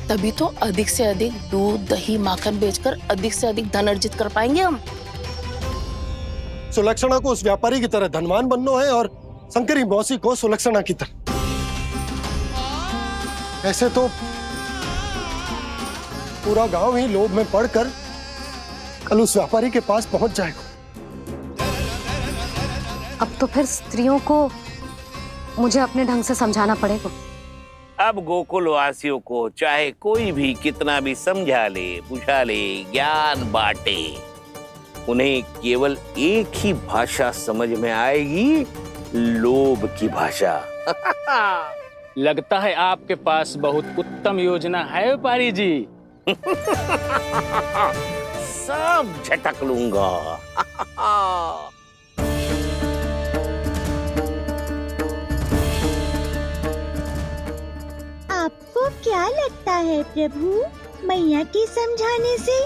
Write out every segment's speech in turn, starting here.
तभी तो अधिक से अधिक दूध, दही, माखन बेचकर अधिक से अधिक धन अर्जित कर पाएंगे हम। सुलक्षणा को उस व्यापारी की तरह धनवान बनना है और शंकरी मौसी को सुलक्षणा की तरह। ऐसे तो पूरा गांव ही लोभ में पड़कर कल उस व्यापारी के पास पहुंच जाएगा। अब तो फिर स्त्रियों को मुझे अपने ढंग से समझाना पड़ेगा। अब गोकुल वासियों को चाहे कोई भी कितना भी समझा ले, बुझा ले, ज्ञान बांटे, उन्हें केवल एक ही भाषा समझ में आएगी, लोभ की भाषा। लगता है आपके पास बहुत उत्तम योजना है व्यापारी जी। सब झटक लूंगा। आपको क्या लगता है प्रभु, मैया के समझाने से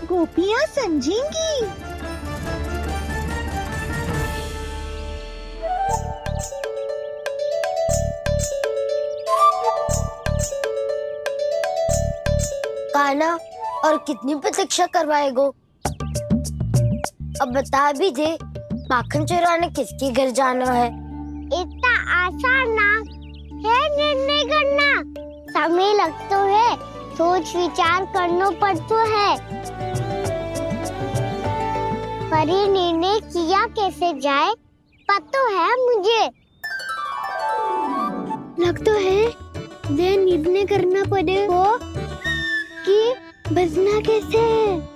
गोपियाँ समझेंगी? कान्हा, और कितनी प्रतीक्षा करवाएगो? अब बता भी दे, माखन चुराने किसके घर जाना है? इतना आसान ना है निर्णय करना, समय लगता है, सोच विचार करना पड़ता है। पर ये निर्णय किया कैसे जाए पता है मुझे। लगता है ये निर्णय करना पड़ेगा कि बचना कैसे है।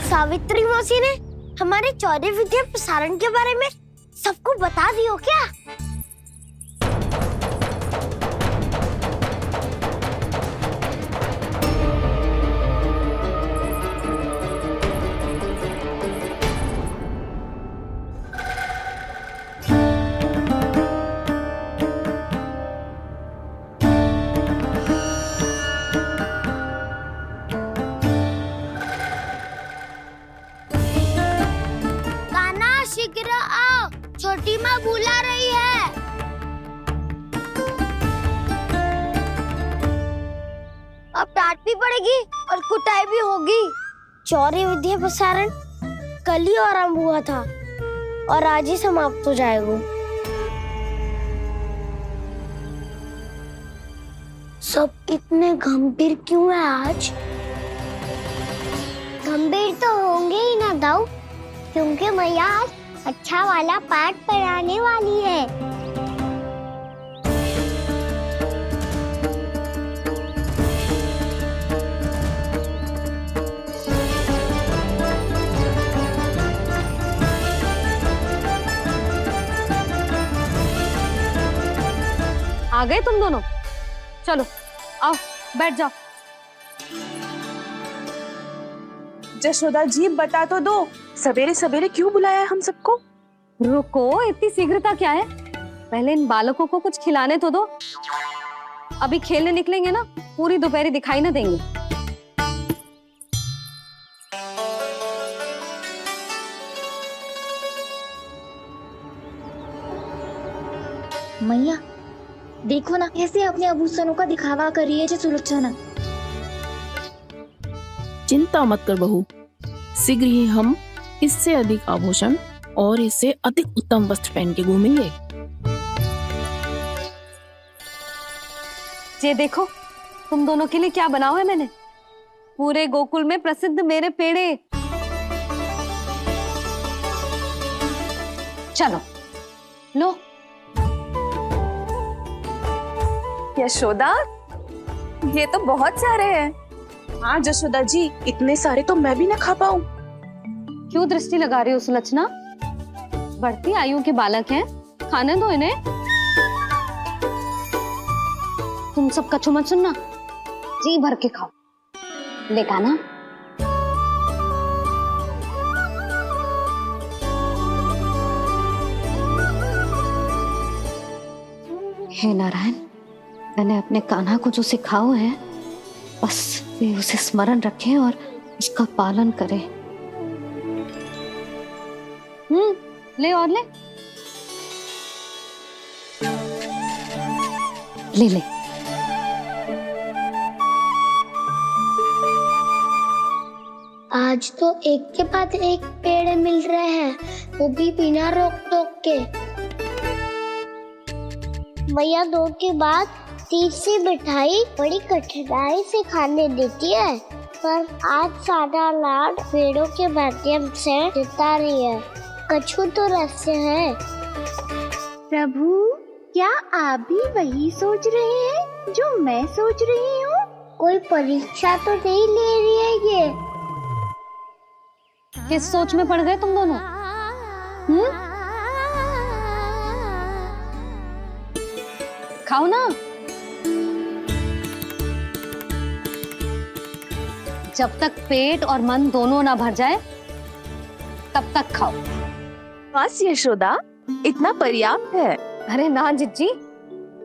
सावित्री मौसी ने हमारे चौदह विद्या प्रसारण के बारे में सबको बता दियो क्या? शीघ्र आओ, छोटी माँ बुला रही है। अब डांट भी पड़ेगी और कुटाई भी होगी। चौरी विद्या प्रसारण कल ही आरंभ हुआ था और आज ही समाप्त हो जाएगा। सब इतने गंभीर क्यों है आज? गंभीर तो होंगे ही ना दाऊ, क्योंकि मैया आज अच्छा वाला पाठ पढ़ाने वाली है। आ गए तुम दोनों? चलो आओ, बैठ जाओ। जशोदा जी बता तो दो, सवेरे सवेरे क्यों बुलाया है हम सबको? रुको, इतनी शीघ्रता क्या है? पहले इन बालकों को कुछ खिलाने तो दो। अभी खेलने निकलेंगे ना, पूरी दोपहरी दिखाई ना देंगे। मैया देखो ना, कैसे अपने आभूषणों का दिखावा कर रही है जो सुलक्षणा। चिंता मत कर बहू, शीघ्र ही हम इससे अधिक आभूषण और इससे अधिक उत्तम वस्त्र पहन के घूमेंगे। ये देखो, तुम दोनों के लिए क्या बनाओ है मैंने। पूरे गोकुल में प्रसिद्ध मेरे पेड़े। चलो लो। यशोदा, ये तो बहुत सारे हैं। हाँ जशोदा जी, इतने सारे तो मैं भी ना खा पाऊं। क्यों दृष्टि लगा रही हो सुलक्षणा? बढ़ती आयु के बालक हैं, खाने दो इन्हें। तुम सब कछु मत सुनना, जी भर के खाओ। लेगा ना? हे नारायण, मैंने अपने कान्हा को जो सिखाओ है, बस वे उसे स्मरण रखें और उसका पालन करें। ले और ले ले ले। आज तो एक के बाद एक पेड़ मिल रहे हैं, वो भी बिना रोक टोक के। मैया 2 के बाद तीसरी मिठाई बड़ी कठिनाई से खाने देती है, पर आज सादा लाड पेड़ों के माध्यम से जता रही है। कछु तो रहस्य है। प्रभु, क्या आप भी वही सोच रहे हैं जो मैं सोच रही हूँ? कोई परीक्षा तो नहीं ले रही है ये? किस सोच में पड़ गए तुम दोनों? खाओ ना। जब तक पेट और मन दोनों ना भर जाए तब तक खाओ। बस यशोदा, इतना पर्याप्त है। अरे ना जिज्जी,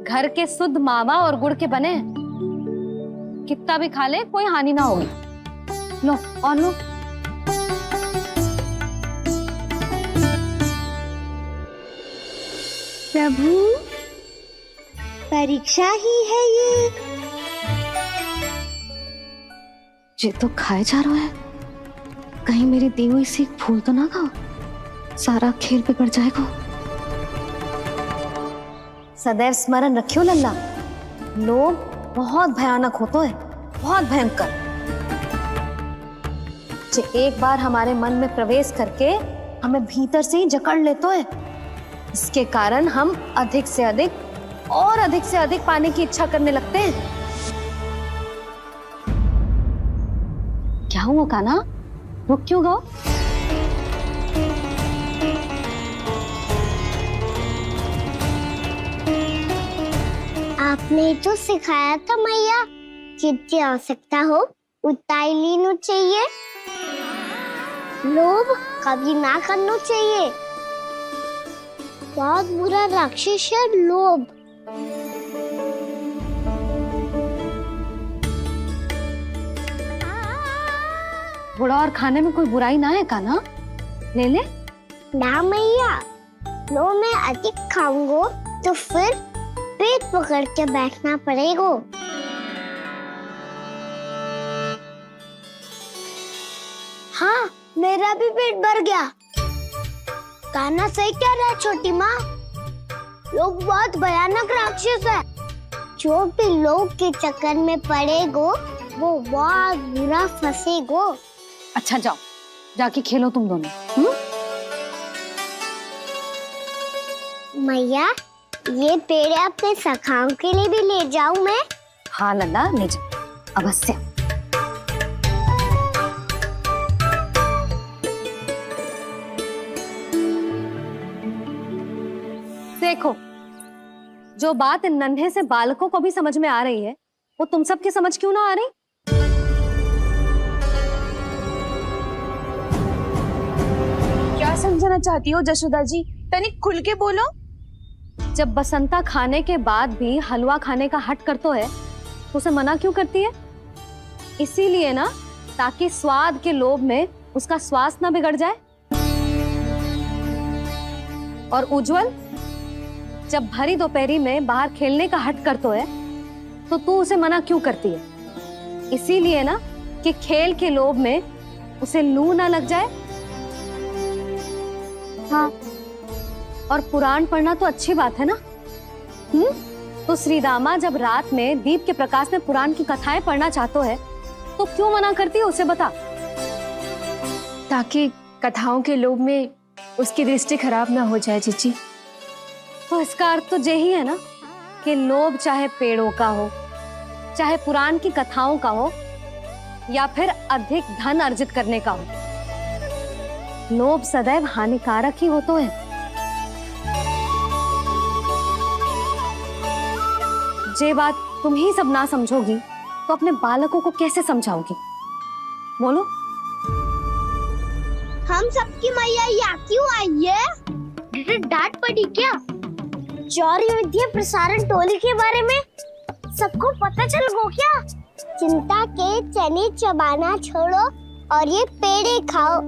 घर के शुद्ध मावा और गुड़ के बने, कितना भी खा ले कोई हानि ना होगी। लो और लो। प्रभु, परीक्षा ही है ये तो खाए जा रहा है, कहीं मेरी दी हुई सीख भूल तो ना खाओ, सारा खेल बिगड़ जाएगा। सदैव स्मरण रखियो लल्ला, लोभ बहुत भयानक होता है, बहुत भयंकर। जो एक बार हमारे मन में प्रवेश करके हमें भीतर से ही जकड़ लेता है, इसके कारण हम अधिक से अधिक और अधिक से अधिक पाने की इच्छा करने लगते हैं। क्या हुआ कान्हा, रुक क्यों गए? आपने तो सिखाया था मैया, जितनी आवश्यकता हो उतना ही लेना चाहिए, लोभ कभी ना करना चाहिए। बहुत बुरा राक्षस है लोभ। बुरा और खाने में कोई बुराई ना है कान्हा, ले ले। ना मैया, लो मैं अधिक खाऊंगा तो फिर पेट पकड़ के बैठना पड़ेगा। हाँ, मेरा भी पेट भर गया। कान्हा सही कह रहा है छोटी माँ, लोग बहुत भयानक राक्षस है। जो भी लोग के चक्कर में पड़ेगो वो बहुत बुरा फंसेगो। अच्छा जाओ, जाके खेलो तुम दोनों। मैया, ये पेड़ अपने सखाओं के लिए भी ले जाऊं मैं? हाँ लल्ला, ले जा अवश्य। देखो, जो बात इन नन्हे से बालकों को भी समझ में आ रही है, वो तुम सबकी समझ क्यों ना आ रही? क्या समझाना चाहती हो जशोदा जी? तनिक खुल के बोलो। जब बसंता खाने के बाद भी हलवा खाने का हट करतो है तो उसे मना क्यों करती है? इसीलिए ना, ताकि स्वाद के लोभ में उसका स्वास्थ्य ना बिगड़ जाए। और उज्जवल, जब भरी दोपहरी में बाहर खेलने का हट करतो है तो तू उसे मना क्यों करती है? इसीलिए ना कि खेल के लोभ में उसे लू ना लग जाए। हाँ, और पुराण पढ़ना तो अच्छी बात है ना। तो श्रीदामा जब रात में दीप के प्रकाश में पुराण की कथाएं पढ़ना चाहते है तो क्यों मना करती है उसे? बता। ताकि कथाओं के लोभ में उसकी दृष्टि खराब ना हो जाए जीजी। तो इसका अर्थ तो यही है ना कि लोभ चाहे पेड़ों का हो, चाहे पुराण की कथाओं का हो, या फिर अधिक धन अर्जित करने का हो, लोभ सदैव हानिकारक ही होता है। ये बात तुम ही सब ना समझोगी तो अपने बालकों को कैसे समझाओगी? बोलो। हम सबकी मैया यहाँ क्यों आई है? डांट पड़ी क्या? चौरी विद्या प्रसारण टोली के बारे में सबको पता चल गो क्या? चिंता के चने चबाना छोड़ो और ये पेड़े खाओ।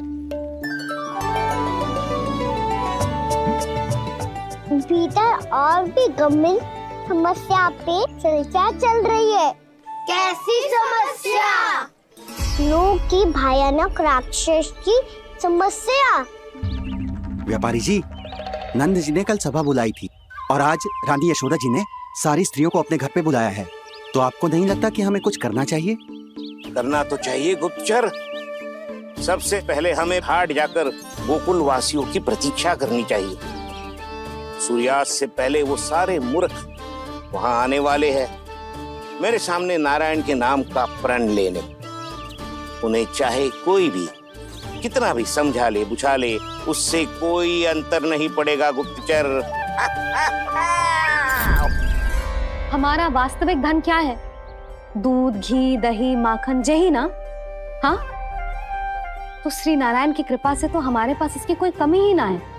भीतर और भी गंभीर समस्या पे चर्चा चल रही है। कैसी समस्या? लोग की भयानक राक्षस की समस्या। व्यापारी जी, नंद जी ने कल सभा बुलाई थी और आज रानी यशोदा जी ने सारी स्त्रियों को अपने घर पे बुलाया है। तो आपको नहीं लगता कि हमें कुछ करना चाहिए? करना तो चाहिए गुप्तचर। सबसे पहले हमें हाट जाकर गोकुल वासियों की प्रतीक्षा करनी चाहिए। सूर्यास्त से पहले वो सारे मूर्ख वहां आने वाले हैं, मेरे सामने नारायण के नाम का प्रण लेने। उन्हें चाहे कोई भी कितना भी समझा ले बुझा ले, उससे कोई अंतर नहीं पड़ेगा गुप्तचर। हमारा वास्तविक धन क्या है? दूध, घी, दही, माखन, यही ना? हाँ, तो श्री नारायण की कृपा से तो हमारे पास इसकी कोई कमी ही ना है।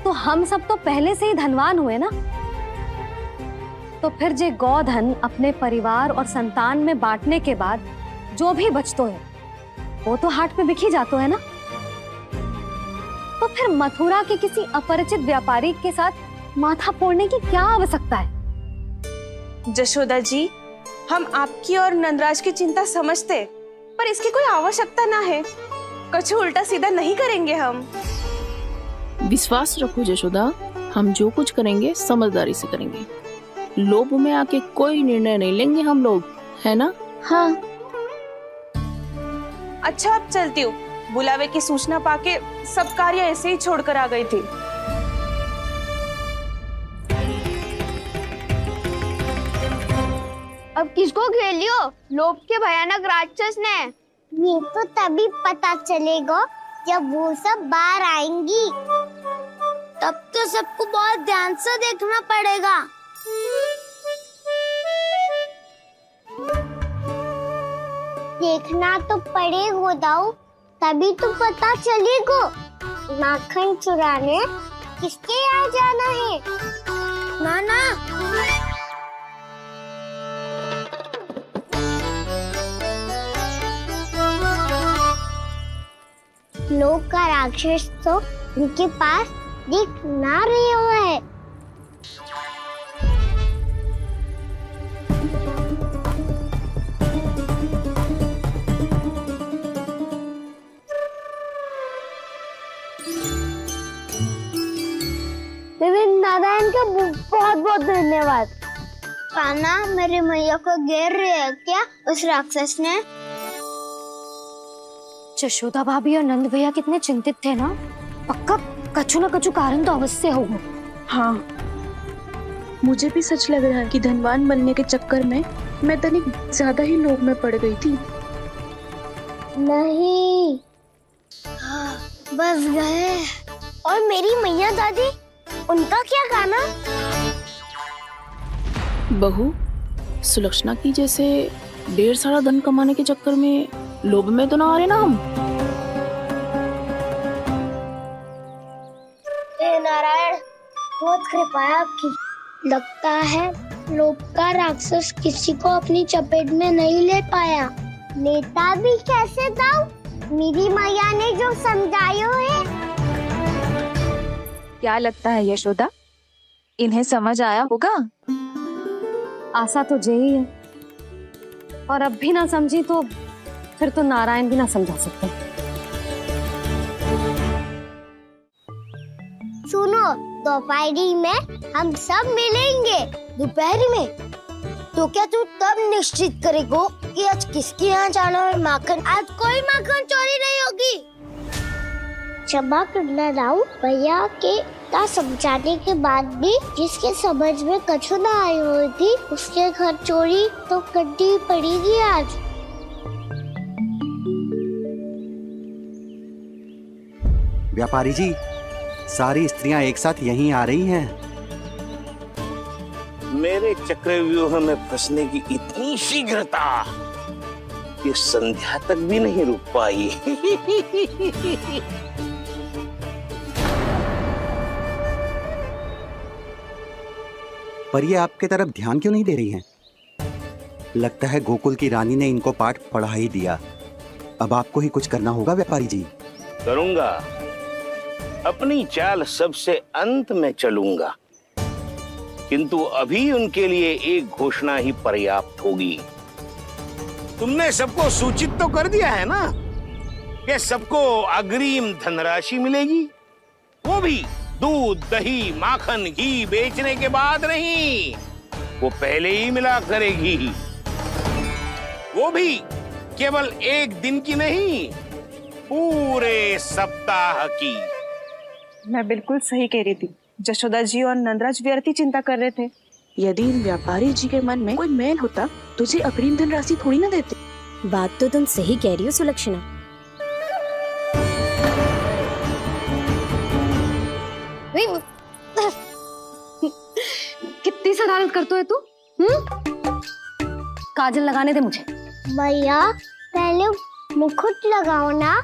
तो हम सब तो पहले से ही धनवान हुए ना। तो फिर जे गोधन अपने परिवार और संतान में बांटने के बाद जो भी बचतो है वो तो हाट पे बिखी जातो है ना। तो फिर मथुरा के किसी अपरिचित व्यापारी के साथ माथा फोड़ने की क्या आवश्यकता है? जशोदा जी, हम आपकी और नंदराज की चिंता समझते, पर इसकी कोई आवश्यकता ना है। कुछ उल्टा सीधा नहीं करेंगे हम। विश्वास रखो जशोदा, हम जो कुछ करेंगे समझदारी से करेंगे। लोभ में आके कोई निर्णय नहीं लेंगे हम लोग, है ना? हाँ। अच्छा, अब चलती हूँ। बुलावे की सूचना पाके सब कार्य ऐसे ही छोड़कर आ गई थी। अब किसको घेलियो? लोभ के भयानक राक्षस ने। ये तो तभी पता चलेगा जब वो सब बाहर आएंगी। तब तो सबको बहुत ध्यान से देखना पड़ेगा। देखना तो पड़ेगा दाऊ, तभी तो पता चलेगा माखन चुराने किसके यहाँ जाना है। नाना, लोग का राक्षस तो उनके पास दिख ना रहे हुआ है। नारायण का बहुत बहुत धन्यवाद। कान्हा, मेरी मैया को घेर रहे है क्या उस राक्षस ने? यशोदा भाभी और नंद भैया कितने चिंतित थे ना। पक्का कछु न कछु कारण तो अवश्य होगा। हाँ, मुझे भी सच लग रहा है कि धनवान बनने के चक्कर में मैं तनिक ज्यादा ही लोभ में पड़ गई थी। नहीं, बस गए। और मेरी मैया दादी, उनका क्या गाना? बहू, सुलक्षणा की जैसे ढेर सारा धन कमाने के चक्कर में लोभ में तो ना आ रहे ना हम। हे नारायण, बहुत कृपा है आपकी। लगता है लोभ का राक्षस किसी को अपनी चपेट में नहीं ले पाया। लेता भी कैसे दाऊ? मेरी मैया ने जो समझायो है। क्या लगता है यशोदा, इन्हें समझ आया होगा? आशा तो यही है, और अब भी ना समझी तो फिर तो नारायण भी ना समझा सकते। सुनो, दोपहरी में हम सब मिलेंगे। दोपहरी में? तो क्या तू तब निश्चित करेगो कि आज किसके यहाँ जाना है माखन? आज कोई माखन चोरी नहीं होगी। क्षमा करना राव, भैया के का समझाने के बाद भी जिसके समझ में कछु ना आई हुई थी उसके घर चोरी तो करनी पड़ेगी आज। व्यापारी जी, सारी स्त्रियां एक साथ यहीं आ रही हैं। मेरे चक्रव्यूह में फंसने की इतनी शीघ्रता कि संध्या तक भी नहीं रुक पाई। पर ये आपके तरफ ध्यान क्यों नहीं दे रही हैं? लगता है गोकुल की रानी ने इनको पाठ पढ़ा ही दिया। अब आपको ही कुछ करना होगा व्यापारी जी। करूंगा, अपनी चाल सबसे अंत में चलूंगा, किंतु अभी उनके लिए एक घोषणा ही पर्याप्त होगी। तुमने सबको सूचित तो कर दिया है ना कि सबको अग्रिम धनराशि मिलेगी, वो भी दूध, दही, माखन, घी बेचने के बाद नहीं, वो पहले ही मिला करेगी। वो भी केवल एक दिन की नहीं, पूरे सप्ताह की। मैं बिल्कुल सही कह रही थी। जशोदा जी और नंदराज व्यर्थ ही चिंता कर रहे थे। यदि इन व्यापारी जी के मन में कोई मैल होता, तुझे अग्रिम धनराशि थोड़ी ना देते। बात तो तुम सही कह रही हो सुलक्षणा। कितनी शरारत करते हो तू? काजल लगाने दे मुझे। भैया पहले मुकुट लगाओ ना।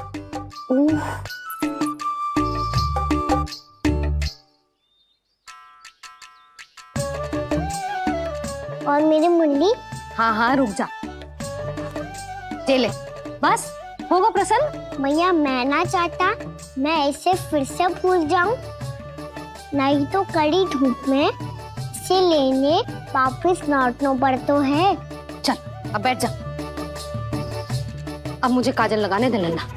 और मेरी मुन्नी। हाँ हाँ रुक जा, ये ले, बस होगा प्रसन्न। भैया मैं ना चाहता मैं ऐसे फिर से भूल जाऊं, नहीं तो कड़ी धूप में इसे लेने वापस लौटना पड़ता है। चल अब बैठ जा, अब मुझे काजल लगाने दे नन्ना।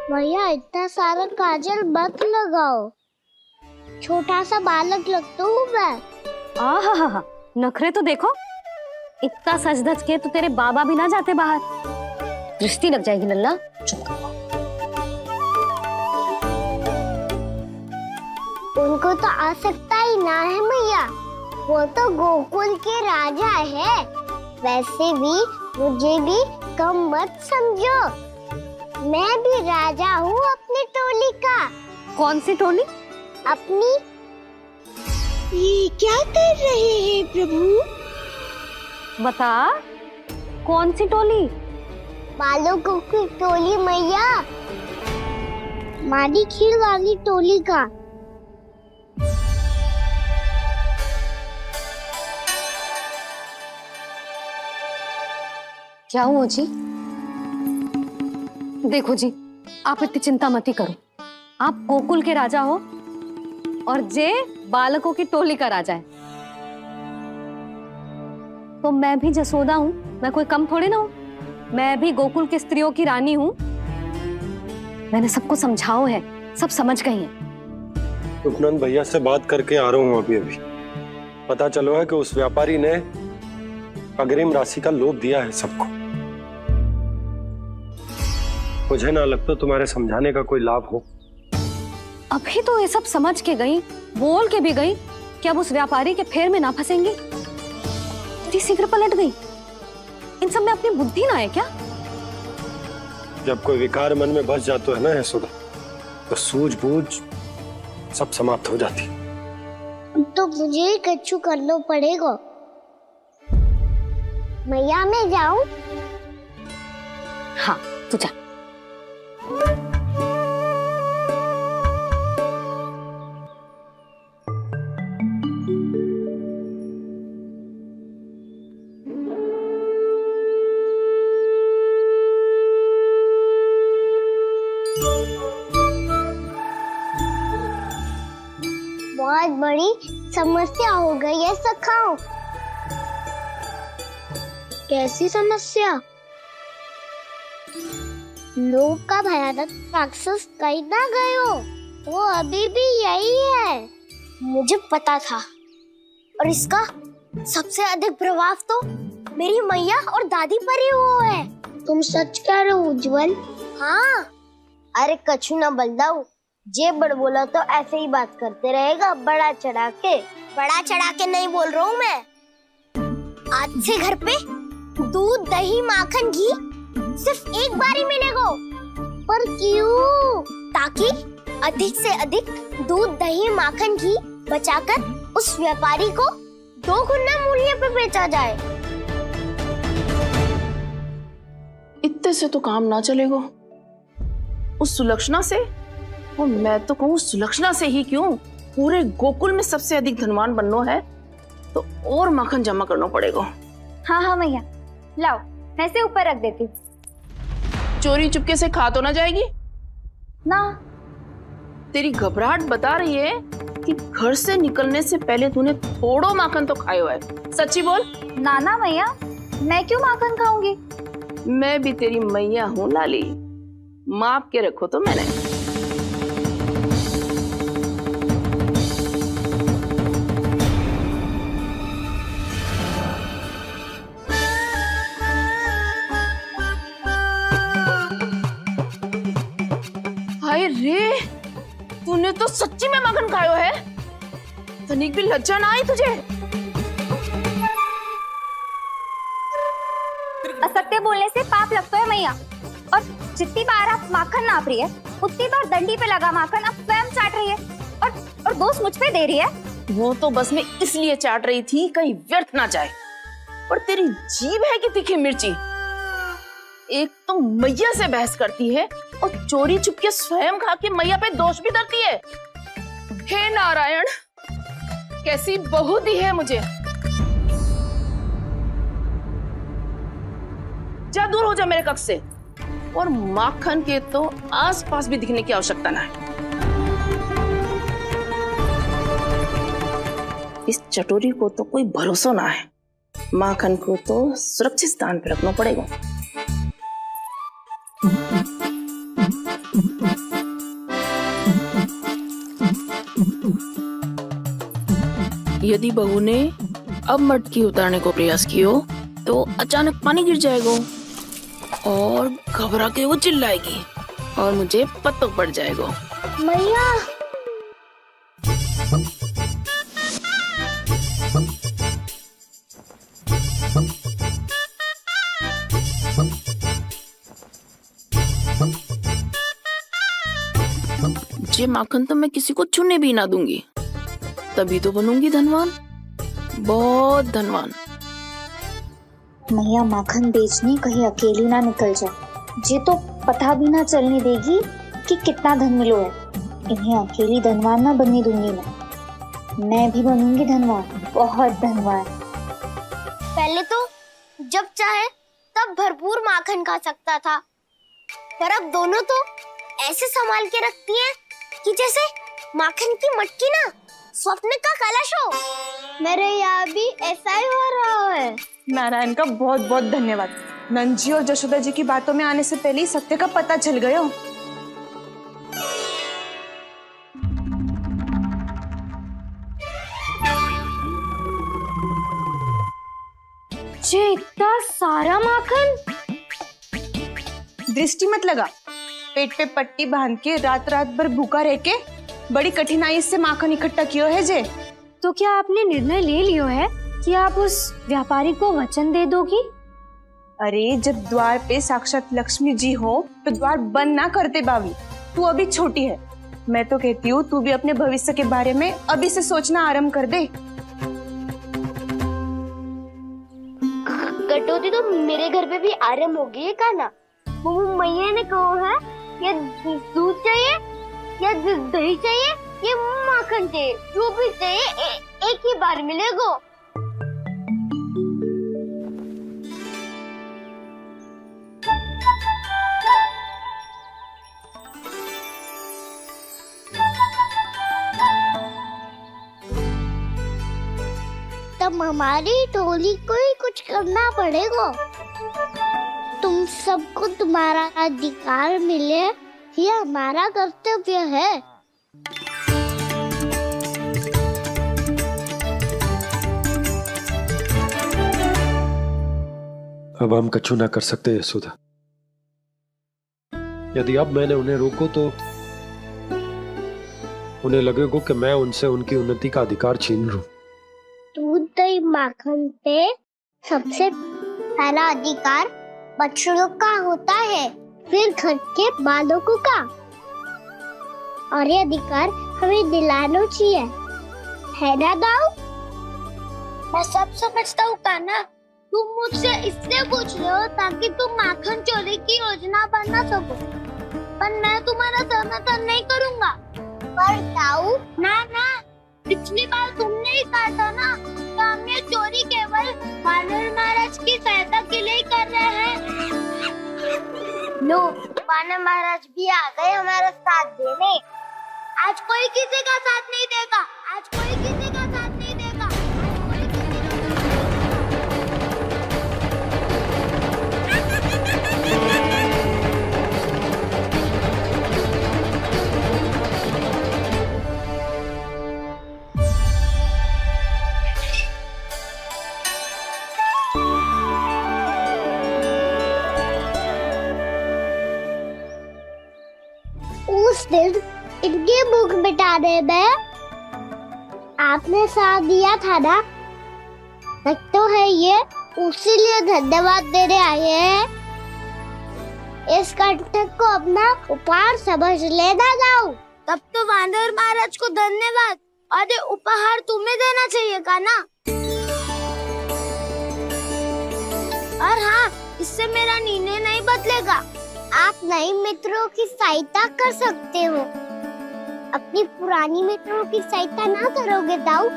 भैया इतना सारा काजल मत लगाओ, छोटा सा बालक लगता हूँ मैं। आहा, नखरे तो देखो, इतना सज धज के तो तेरे बाबा भी ना जाते बाहर, दृष्टि लग जाएगी नल्ला। उनको तो आ सकता ही ना है भैया, वो तो गोकुल के राजा है। वैसे भी मुझे भी कम मत समझो, मैं भी राजा हूँ अपनी टोली का। कौन सी टोली? अपनी। ये क्या कर रहे हैं प्रभु? बता, कौन सी टोली? बालकों की टोली मैया, मारी खीर वाली टोली का। क्या हुआ जी? देखो जी, आप इतनी चिंता मत ही करो, आप गोकुल के राजा हो और जे बालकों की टोली का राजा है, तो मैं भी जसोदा हूँ, मैं कोई कम थोड़ी ना हूँ, मैं भी गोकुल की स्त्रियों की रानी हूँ। मैंने सबको समझाओ है, सब समझ गई हैं। उपनंद भैया से बात करके आ रहा हूँ अभी अभी। पता चलो है कि उस व्यापारी ने अग्रिम राशि का लोभ दिया है सबको। मुझे ना लगता तुम्हारे समझाने का कोई लाभ हो। अभी तो ये सब समझ के गई, बोल के भी गई, कि अब उस व्यापारी के फेर में ना फंसेंगी। इतनी शीघ्र पलट गई, इन सब में अपनी बुद्धि ना है क्या? जब कोई विकार मन में बस जाता है ना यशोदा, तो सूझबूझ सब समाप्त हो जाती। तो मुझे ही कच्चू करना पड़ेगा। मैया मैं जाऊं? हाँ तू जा। बहुत बड़ी समस्या हो गई है सखाओ। कैसी समस्या? लोभ का भयानक राक्षस कहीं ना गए हो, वो अभी भी यही है। मुझे पता था, और इसका सबसे अधिक प्रभाव तो मेरी मैया और दादी पर ही हुआ है। तुम सच कह रहे हो उज्जवल? हाँ, अरे कछु ना बलदाऊ, जे बड़ बोला तो ऐसे ही बात करते रहेगा, बड़ा चढ़ा के। बड़ा चढ़ा के नहीं बोल रहा हूँ मैं। आज से घर पे दूध, दही, माखन, घी सिर्फ एक बार ही मिलेगा। पर क्यों? ताकि अधिक से अधिक दूध, दही, माखन, घी बचाकर उस व्यापारी को 2 गुना मूल्य पे बेचा जाए। इतने से तो काम ना चलेगा। उस सुलक्षणा से, और मैं तो कहूँ सुलक्षणा से ही क्यों, पूरे गोकुल में सबसे अधिक धनवान बनना है तो और माखन जमा करना पड़ेगा। हाँ हाँ भैया, लाओ मैं इसे ऊपर रख देती हूँ। चोरी चुपके से खा तो ना जाएगी? ना, तेरी घबराहट बता रही है कि घर से निकलने से पहले तूने थोड़ो माखन तो खायो है। सच्ची बोल। नाना मैया, मैं क्यों माखन खाऊंगी? मैं भी तेरी मैया हूँ लाली, माप के रखो तो मैंने। हाय रे, तूने तो सच्ची में माखन खायो है। तनिक भी लज्जा ना आई तुझे? असत्य बोलने से पाप लगता है मैया, और जितनी बार आप माखन नाप रही है उतनी बार डंडी पे लगा माखन आप स्वयं चाट रही है, और दोष मुझ पे दे रही है। वो तो बस मैं इसलिए चाट रही थी कहीं व्यर्थ ना जाए। और तेरी जीभ है कि तीखी मिर्ची। एक तो मैया से बहस करती है और चोरी चुपके स्वयं खा के मैया पे दोष भी धरती है। हे नारायण, कैसी बहू दी है मुझे। जा, दूर हो जा मेरे कक्ष से। और माखन के तो आसपास भी दिखने की आवश्यकता ना है। इस चटोरी को तो कोई भरोसा ना है। माखन को तो सुरक्षित स्थान पर रखना पड़ेगा। यदि बहू ने अब मटकी उतारने को प्रयास किया तो अचानक पानी गिर जाएगा और घबरा के वो चिल्लाएगी और मुझे पता पड़ जाएगा। मैया, ये माखन तो मैं किसी को छूने भी ना दूंगी, तभी तो बनूंगी धनवान, बहुत धनवान। मैया माखन बेचने कहीं अकेली ना निकल जाए। ये तो पता भी ना चलने देगी कि कितना धन मिलो है। इन्हें अकेली धनवान ना बनने दूंगी मैं भी बनूंगी धनवान, बहुत धनवान। पहले तो जब चाहे तब भरपूर माखन खा सकता था, पर अब दोनों तो ऐसे संभाल के रखती हैं कि जैसे माखन की मटकी ना स्वप्न का कलश हो। मेरे यहाँ भी ऐसा ही हो रहा है। नारायण का बहुत बहुत धन्यवाद। नंद जी और जशोदा जी की बातों में आने से पहले ही सत्य का पता चल गया। ये इतना सारा माखन? दृष्टि मत लगा। पेट पे पट्टी बांध के रात रात भर भूखा रह के बड़ी कठिनाई से माखन इकट्ठा किया है जे। तो क्या आपने निर्णय ले लियो है कि आप उस व्यापारी को वचन दे दोगी? अरे जब द्वार पे साक्षात लक्ष्मी जी हो तो द्वार बंद ना करते बावी। तू अभी छोटी है। मैं तो कहती हूँ तू भी अपने भविष्य के बारे में अभी से सोचना आरंभ कर दे। कटौती तो मेरे घर पे भी आरंभ हो गई है का ना। वो मैया ने कहा है या दूध चाहिए या दही चाहिए या माखन चाहिए, जो भी चाहिए एक ही बार मिलेगा। तब हमारी टोली को ही कुछ करना पड़ेगा। तुम सबको तुम्हारा अधिकार मिले, ये हमारा कर्तव्य है। अब हम कछु ना कर सकते यशोदा। यदि अब मैंने उन्हें रोको तो उन्हें लगेगा कि मैं उनसे उनकी उन्नति का अधिकार छीन लूं। दूध दही माखन पे सबसे पहला अधिकार बछड़ों का होता है, फिर घर के बालकों का, और ये अधिकार हमें दिलाना चाहिए, है ना दाऊ? मैं सब समझता हूँ कान्हा। तुम मुझसे इसलिए पूछ रहे हो ताकि तुम माखन चोरी की योजना बना सको, पर मैं तुम्हारा समर्थन नहीं करूँगा। पर दाऊ, ना ना, पिछली बार तुमने ही कहा था ना कि हम ये चोरी केवल वानर महाराज की सहायता के लिए कर रहे हैं। लो, बानर महाराज भी आ गए हमारा साथ देने। आज कोई किसी का साथ नहीं देगा, आज कोई किसी का साथ नहीं देगा, आज कोई उस दिन इनकी भूख मिटाने में आपने साथ दिया था ना, लगता है ये उसी लिए धन्यवाद देने आए हैं। इस कंटक को अपना उपहार समझ लेना जाओ। तब तो वानर महाराज को धन्यवाद और ये उपहार तुम्हें देना चाहिए का ना। और हाँ, इससे मेरा निर्णय नहीं बदलेगा। आप नए मित्रों की सहायता कर सकते हो, अपनी पुरानी मित्रों की सहायता ना करोगे दाऊ।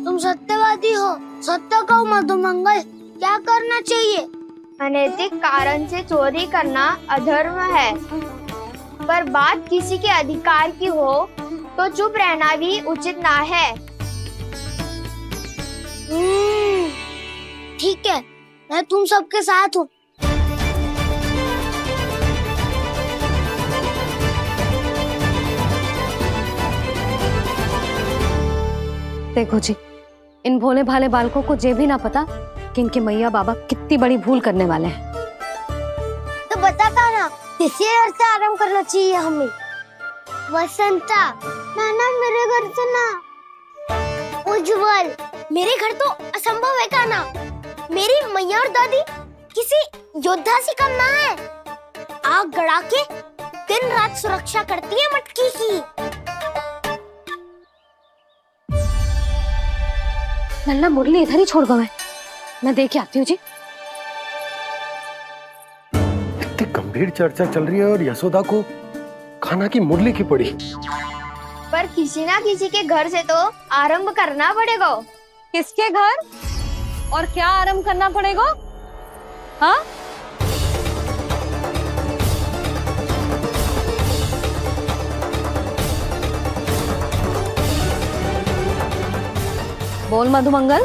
तुम सत्यवादी हो, सत्य कहो मधुमंगल, क्या करना चाहिए? अनैतिक कारण से चोरी करना अधर्म है, पर बात किसी के अधिकार की हो तो चुप रहना भी उचित ना है। ठीक है, मैं तुम सबके साथ हूँ। देखो जी, इन भोले भाले बालकों को ये भी ना पता कि इनके मैया बाबा कितनी बड़ी भूल करने वाले हैं। तो बता था ना, किसी घर से आराम करना चाहिए हमें। वसंता, नाना मेरे घर से ना। उज्जवल, मेरे घर तो असंभव है का ना। मेरी मैया और दादी किसी योद्धा से कम ना है। आग गड़ा के दिन रात सुरक्षा करती है मटकी की। नन्ना मुरली इधर ही छोड़ गए, मैं देख के आती हूँ जी। इतनी गंभीर चर्चा चल रही है और यशोदा को खाना की मुरली की पड़ी। पर किसी ना किसी के घर से तो आरंभ करना पड़ेगा। किसके घर और क्या आरंभ करना पड़ेगा? हाँ, बोल मधुमंगल।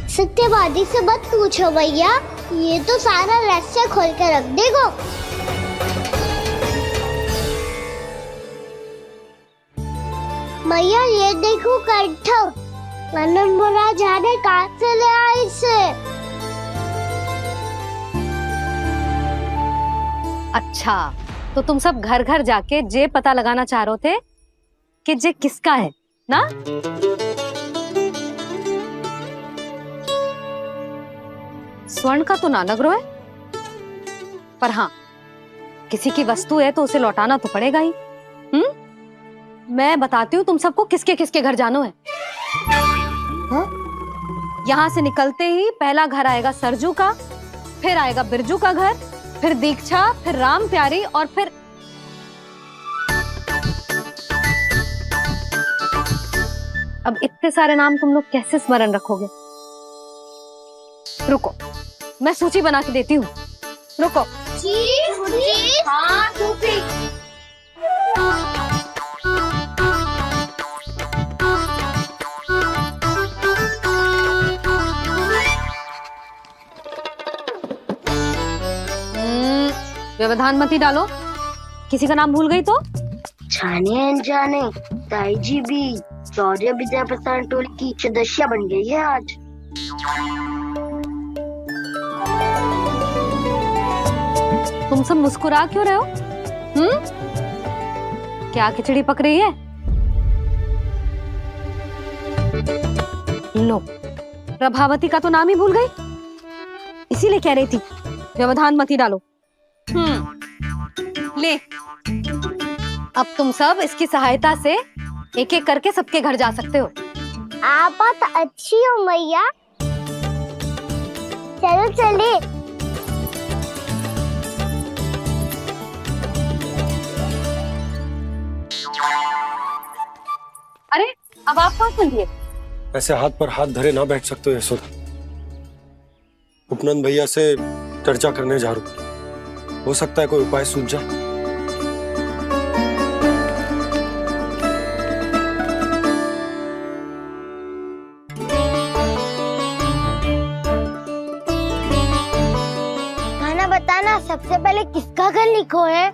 सत्यवादी से मत पूछो भैया, ये तो सारा रहस्य खोल के रख देगा। भैया ये देखो कंठक, वानर महाराज जाने कहाँ से ले आए इसे। अच्छा, तो तुम सब घर घर जाके जे पता लगाना चाह रहे थे कि जे किसका है ना? स्वर्ण का तो ना लग रहा है, पर हाँ, किसी की वस्तु है तो उसे लौटाना तो पड़ेगा ही। मैं बताती हूँ तुम सबको किसके किसके घर जाना है। यहाँ से निकलते ही पहला घर आएगा सरजू का, फिर आएगा बिरजू का घर, फिर दीक्षा, फिर राम प्यारी और फिर अब इतने सारे नाम तुम लोग कैसे स्मरण रखोगे? रुको, मैं सूची बना के देती हूँ। रुको। हाँ, व्यवधान मत ही डालो, किसी का नाम भूल गई तो? जाने अनजाने ताई जी भी शौर्य विद्या प्रसारण टोली की सदस्य बन गई है आज। तुम सब मुस्कुरा क्यों रहे हो? क्या खिचड़ी पक रही है? लो, प्रभावती का तो नाम ही भूल गई, इसीलिए कह रही थी व्यवधान मत ही डालो। ले, अब तुम सब इसकी सहायता से एक एक करके सबके घर जा सकते हो। आप तो अच्छी हो मैया, चलो चले। अरे, अब आप कहाँ चलिए? ऐसे हाथ पर हाथ धरे ना बैठ सकते हो यशोदा। उपनंद भैया से चर्चा करने जा रहा हूँ। हो सकता है कोई उपाय सूझ जाए। खाना बताना, सबसे पहले किसका घर लिखो है?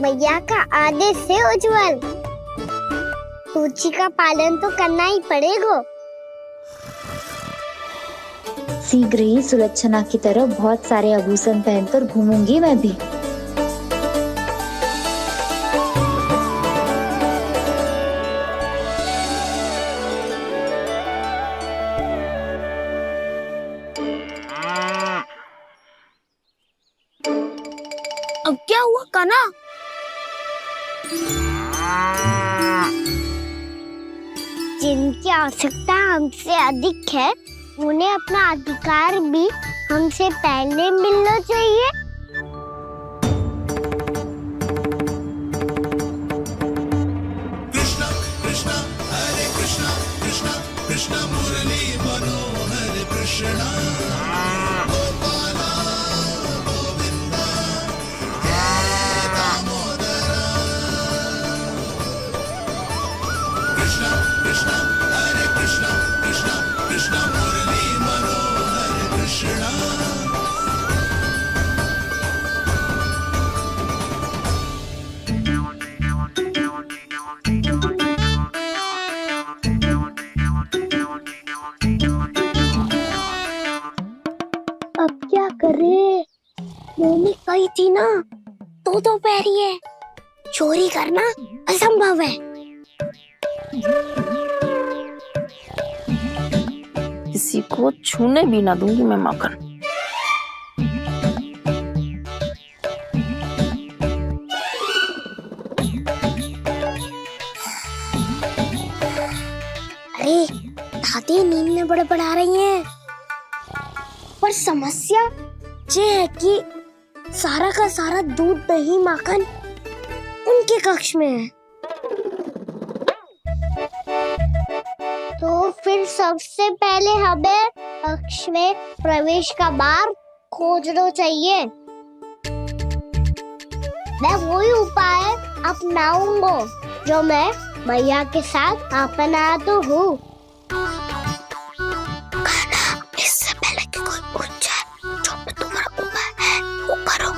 भैया का आदेश से उज्जवल, सूची का पालन तो करना ही पड़ेगा। शीघ्र ही सुलक्षणा की तरह बहुत सारे आभूषण पहनकर घूमूंगी मैं भी। अब क्या हुआ कान्हा? जिनकी आवश्यकता हमसे अधिक है, उन्हें अपना अधिकार भी हमसे पहले मिलना चाहिए। कृष्णा कृष्णा हरे कृष्णा कृष्णा कृष्णा मुरली मनोहर कृष्णा गोपाला गोविंदा हे दामोदरा। कृष्णा कृष्णा हरे कृष्णा कृष्णा कृष्णा मुरली मनोहर कृष्णा। अब क्या करे? मम्मी कही थी ना, दो पैरी है, चोरी करना असंभव है। किसी को छूने भी ना दूंगी मैं माखन। अरे दादी नींद में बड़बड़ा रही हैं। पर समस्या ये है कि सारा का सारा दूध दही माखन उनके कक्ष में है। तो फिर सबसे पहले हमें कक्ष में प्रवेश का मार्ग खोजना चाहिए। मैं वही उपाय अपनाऊंगा जो मैं भैया के साथ अपना तो हूँ। इससे पहले कि कोई पूछ जाए, जो भी तुम्हारा उपाय है वो करो।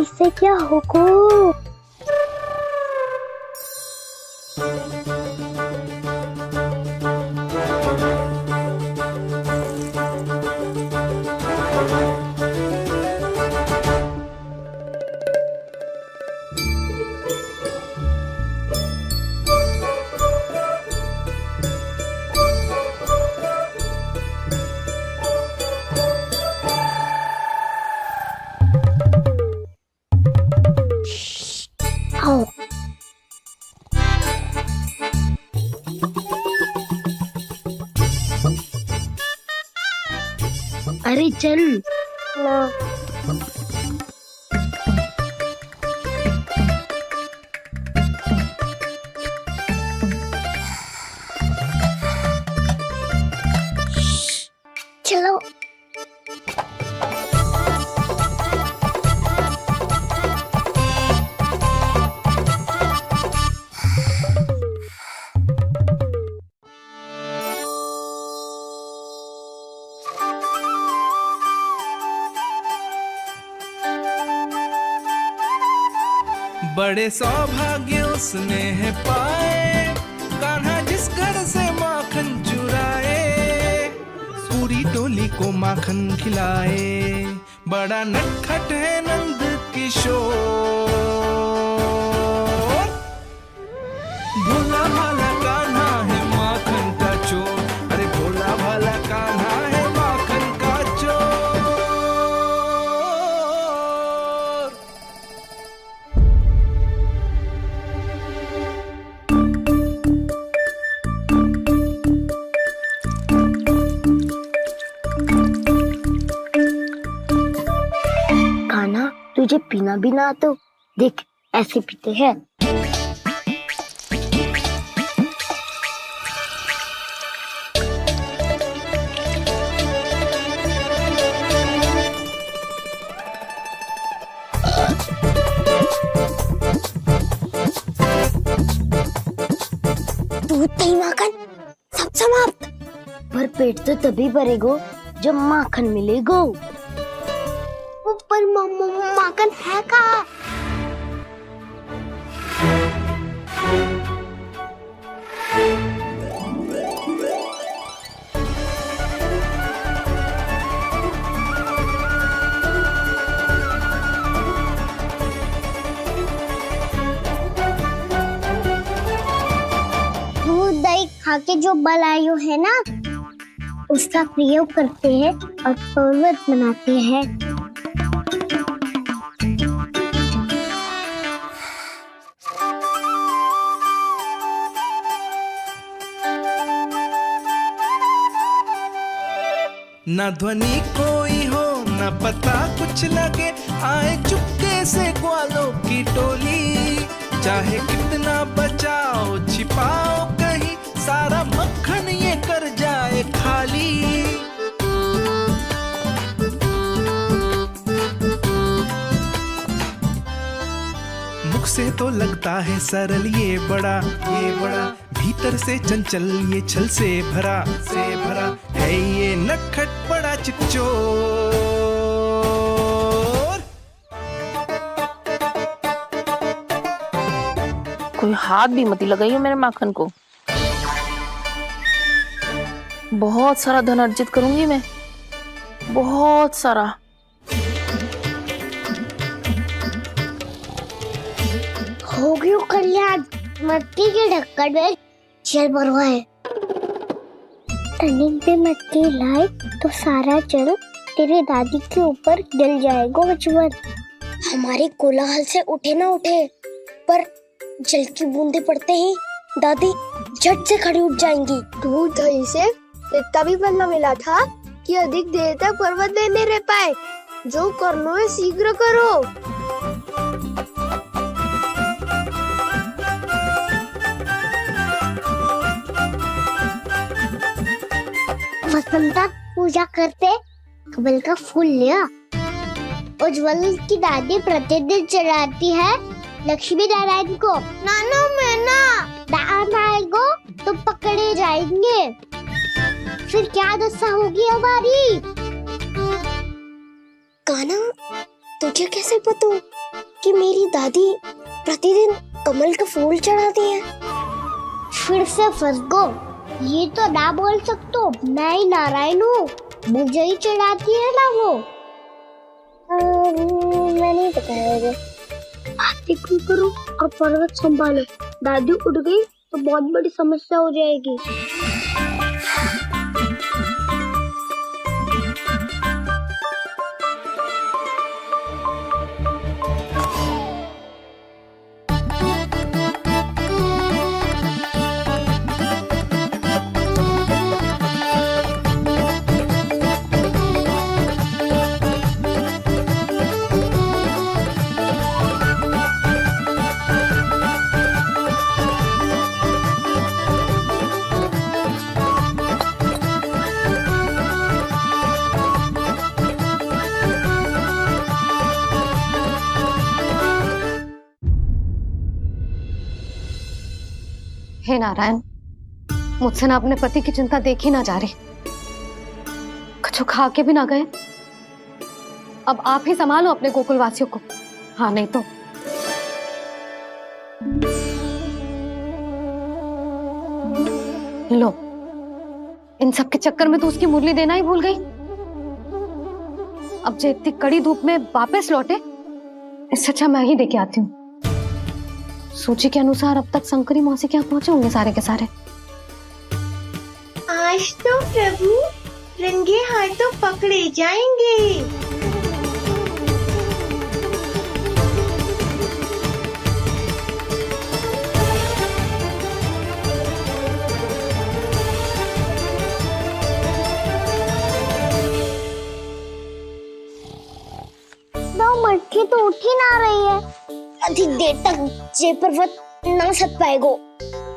इससे क्या होगा? आओ। अरे चल ना। चलो। बड़े सौभाग्य उसने है पाए, कान्हा जिस घर से माखन चुराए। पूरी टोली को माखन खिलाए। बड़ा नटखट है नंद किशोर, भोला भाला कान्हा है माखन का चोर। अरे भोला भाला कान्हा है माखन का चोर। कान्हा, तुझे पीना भी ना तो देख ऐसे पीते हैं। दूध दही माखन सब समाप्त। पर पेट तो तभी भरेगो जब माखन मिलेगो। ऊपर माखन है कहाँ? दूध दही खा के जो बलायु है ना, उसका प्रयोग करते हैं और पर्वत बनाते हैं। न ध्वनि कोई हो न पता कुछ लगे, आए चुपके से ग्वालों की टोली। चाहे कितना बचाओ छिपाओ कहीं, सारा मक्खन ये कर जाए खाली। मुख से तो लगता है सरल ये बड़ा भीतर से चंचल ये छल से भरा है ये नटखट बड़ा चिकचोर। कोई हाथ भी मत लगाइयो मेरे माखन को। बहुत सारा धन अर्जित करूंगी मैं, बहुत सारा। हो गयो कल्याण, मट्टी के ढक्कन में जल भरवा है। टनिक पे मट्टी लाए तो सारा जल तेरे दादी के ऊपर गिर जाएगा बचवन। हमारे कोलाहल से उठे ना उठे, पर जल की बूंदे पड़ते ही दादी झट से खड़ी उठ जाएंगी। दूध दही से इतना भी बदला मिला था कि अधिक देर तक पर्वत में नहीं रह पाए। जो करना है शीघ्र करो। वसंता पूजा करते कमल का फूल लिया। उज्जवल की दादी प्रतिदिन चढ़ाती है लक्ष्मी नारायण को। नाना मैं ना आएगो तो पकड़े जाएंगे। फिर क्या दशा होगी हमारी? कान्हा, तुझे कैसे पता कि मेरी दादी प्रतिदिन कमल का फूल चढ़ाती है? फिर से फंस गो। ये तो ना बोल सकतो, मैं ही नारायण हूँ, मुझे ही चढ़ाती है ना वो। मैं नहीं बताया। आरती करो और पर्वत संभालो। दादी उठ गई तो बहुत बड़ी समस्या हो जाएगी। हे नारायण, मुझसे ना अपने पति की चिंता देखी ना जा रही, कुछ खा के भी ना गए। अब आप ही संभालो अपने गोकुल वासियों को। हाँ नहीं तो लो, इन सब के चक्कर में तो उसकी मुरली देना ही भूल गई। अब जो इतनी कड़ी धूप में वापस लौटे, इससे अच्छा मैं ही देके आती हूँ। सूची के अनुसार अब तक शंकरी मौसी के यहाँ पहुंचे होंगे सारे के सारे। आज तो प्रभु रंगे हाथों पकड़े जाएंगे। मटकी तो उठ ही ना रही है। अधिक देर तक जय पर्वत ना सक पाएगो।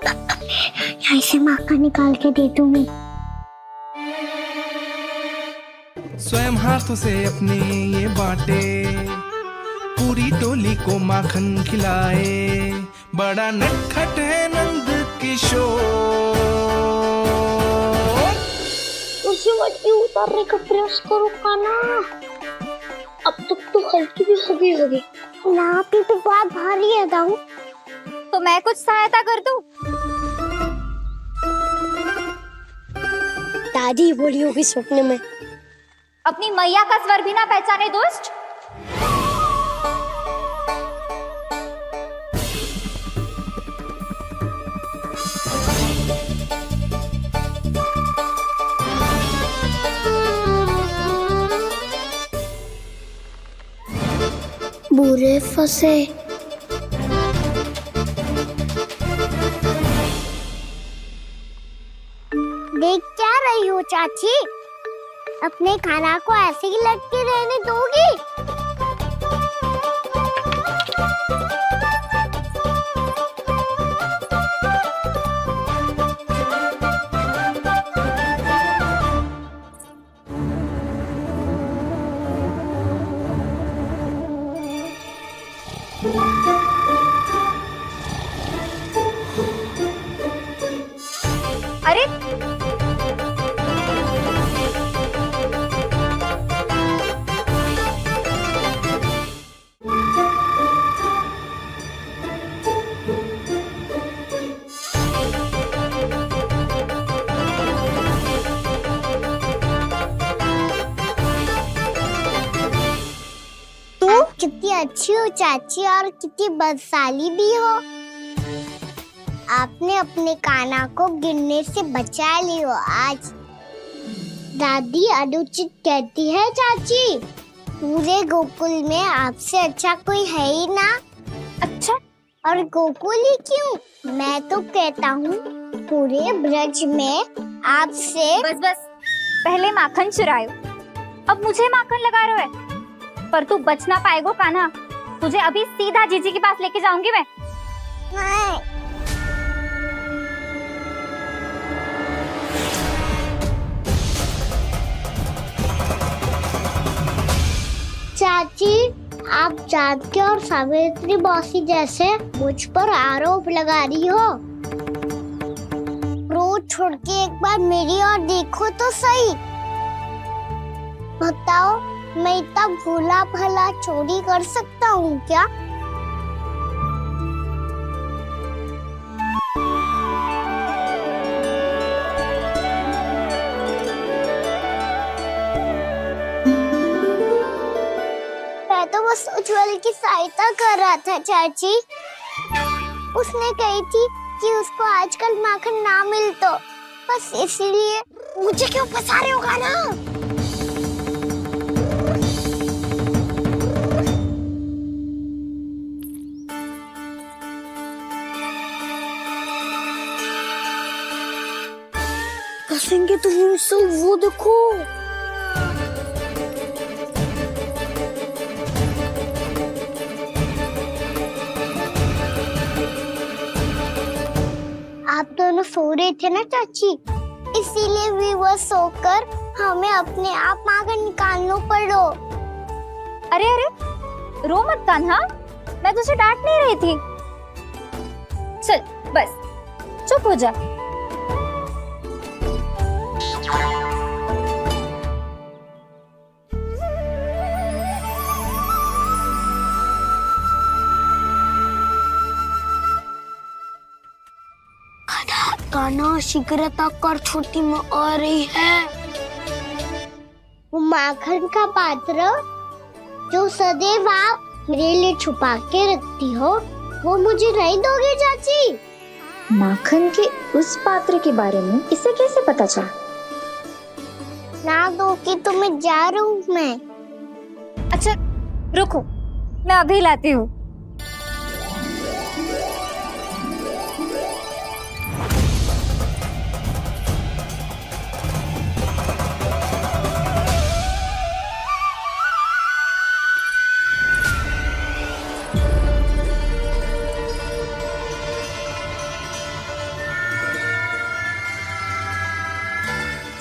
यहाँ से माका निकाल के दे दूंगी। स्वयं हाथों से अपने ये बांटे, पूरी टोली को माखन खिलाए, बड़ा नटखट है नंद किशोर। उसे मटकी उतारने का प्रयास करो काना। अब तक तो हल्की भी हो गई होगी। नापी तो बहुत भारी है दाऊ। तो मैं कुछ सहायता कर दूं? दादी बोली होगी सपने में। अपनी मैया का स्वर भी ना पहचाने दोस्त। बुरे फंसे। देख क्या रही हो चाची? अपने खाना को ऐसे ही लटके रहने दोगी? अरे तुम कितनी अच्छी हो चाची और कितनी बदसाली भी हो। आपने अपने काना को गिरने से बचा ली हो आज। दादी अनुचित कहती है चाची, पूरे गोकुल में आपसे अच्छा कोई है ही ना। अच्छा, और गोकुल ही क्यों, मैं तो कहता हूँ पूरे ब्रज में आपसे। बस बस, पहले माखन चुरायो, अब मुझे माखन लगा रहे हो। पर तू बच ना पाएगो कान्हा, तुझे अभी सीधा जीजी के पास लेके जाऊंगी मैं। चाची, आप जानकी और सावित्री मौसी जैसे मुझ पर आरोप लगा रही हो। रोज छोड़ के एक बार मेरी ओर देखो तो सही। बताओ, मैं इतना भोला भला चोरी कर सकता हूँ क्या? मैं तो बस उज्जवल की सहायता कर रहा था चाची। उसने कही थी कि उसको आजकल माखन ना मिल तो बस इसलिए। मुझे क्यों फंसा रहे हो ना? कसेंगे तो मुझसे, वो देखो। आप दोनों सो रहे थे ना चाची, इसीलिए भी वो सोकर हमें अपने आप माखन निकालना पड़ो। अरे अरे, रो मत कान्हा, मैं तुझे डांट नहीं रही थी। चल बस चुप हो जा। कान्हा शीघ्रता कर, छोटी माँ आ रही है। वो माखन का पात्र जो सदैव आप मेरे लिए छुपा के रखती हो, वो मुझे नहीं दोगे चाची? माखन के उस पात्र के बारे में इसे कैसे पता चला? ना दोगी तो मैं जा रहा हूँ मैं। अच्छा रुको, मैं अभी लाती हूँ।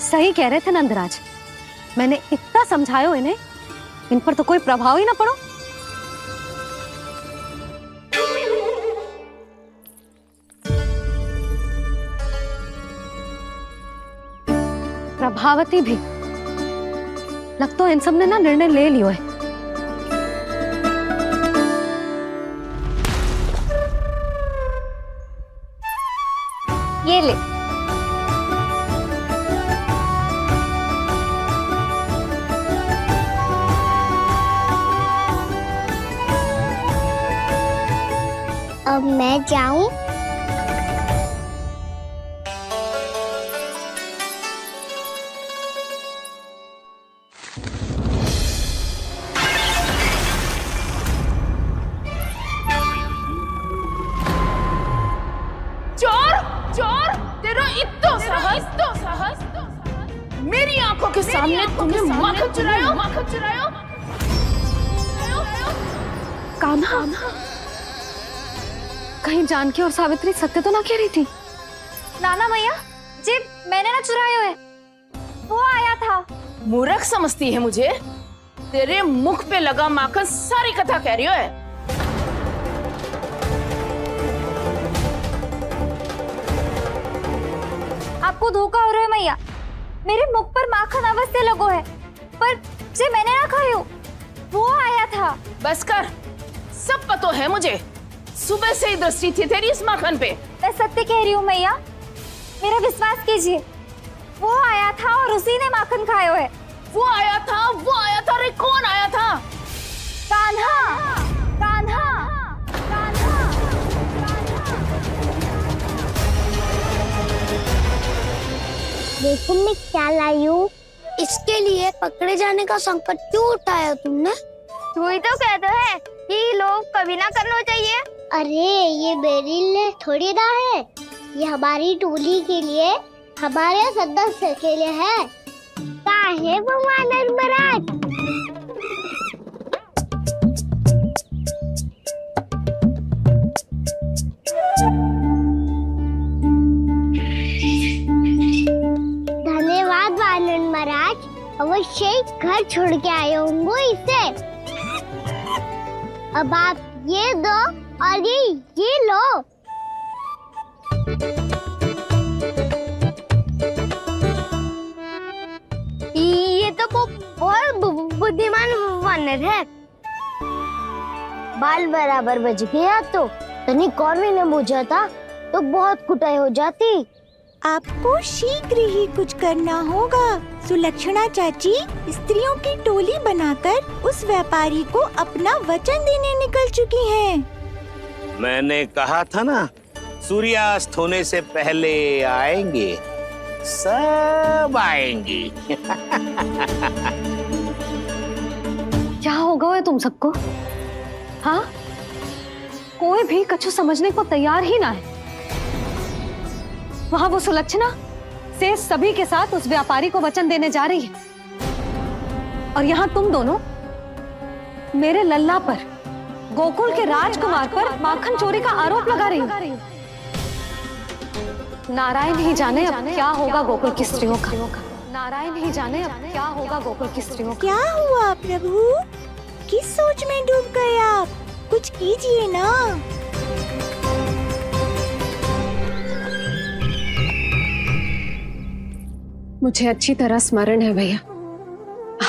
सही कह रहे थे नंदराज, मैंने इतना समझायो इन्हें, इन पर तो कोई प्रभाव ही ना पड़ो। प्रभावती भी लगता है इन सब ने ना निर्णय ले लियो है। ये ले, अब मैं जाऊं? चोर चोर, तेरा इतना साहस, मेरी आंखों के सामने तुमने माखन चुरायो। कान्हा, कहीं जानकी और सावित्री सत्य तो ना कह रही थी? नाना मैया जी, मैंने ना चुरायो है, वो आया था। मूर्ख समझती है मुझे? तेरे मुख पे लगा माखन सारी कथा कह रही है। आपको धोखा हो रहा है मैया, मेरे मुख पर माखन अवश्य लगो है, पर जे मैंने ना खायो, वो आया था। बस कर, सब पता है मुझे, सुबह से ही दृष्टि थी तेरी इस माखन पे। मैं सत्य कह रही हूँ मैया, मेरा विश्वास कीजिए, वो आया था और उसी ने माखन खायो है। वो आया था। अरे कौन आया था? कान्हा, कान्हा, कान्हा। देखो मैं क्या लाई हूँ। इसके लिए पकड़े जाने का संकट क्यों उठाया तुमने? वही तो कहते हैं कि लोग कभी ना करना चाहिए। अरे ये मेरे लिए थोड़ी ना है, ये हमारी टोली के लिए, हमारे सदस्य के लिए है। काहे भगवान महाराज? धन्यवाद वानर महाराज, अवश्य घर छोड़ के आए होंगे इसे। अब आप ये दो और ये लो। ये तो बहुत बुद्धिमान वानर है। बाल बराबर बज गया तो तनिक और भी न बूझा था तो बहुत कुटाई हो जाती। आपको शीघ्र ही कुछ करना होगा। सुलक्षणा चाची स्त्रियों की टोली बनाकर उस व्यापारी को अपना वचन देने निकल चुकी हैं। मैंने कहा था ना, सूर्यास्त होने से पहले आएंगे, सब आएंगे। क्या होगा है तुम सबको? हाँ, कोई भी कछु समझने को तैयार ही ना है। वहां वो सुलक्षणा से सभी के साथ उस व्यापारी को वचन देने जा रही है, और यहाँ तुम दोनों मेरे लल्ला पर, गोकुल के राजकुमार पर माखन चोरी का आरोप लगा रही हो। नारायण ही जाने अब क्या होगा गोकुल की स्त्रियों का। नारायण ही जाने अब क्या होगा गोकुल की स्त्रियों का। क्या हुआ प्रभु? किस सोच में डूब गए आप? कुछ कीजिए ना। मुझे अच्छी तरह स्मरण है भैया,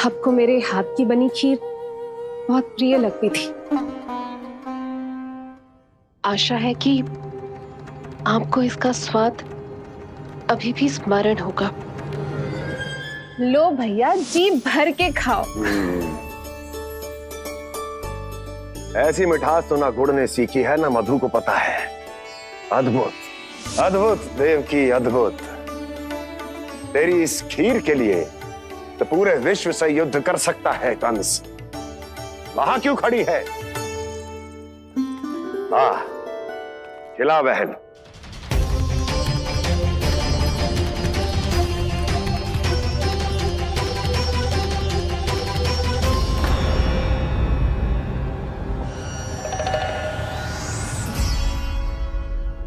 आपको मेरे हाथ की बनी खीर बहुत प्रिय लगती थी। आशा है कि आपको इसका स्वाद अभी भी स्मरण होगा। लो भैया, जी भर के खाओ। ऐसी मिठास तो ना गुड़ ने सीखी है ना मधु को पता है। अद्भुत अद्भुत देवकी, अद्भुत। तेरी इस खीर के लिए तो पूरे विश्व से युद्ध कर सकता है कंस। वहां क्यों खड़ी है? वाह, खिला बहन।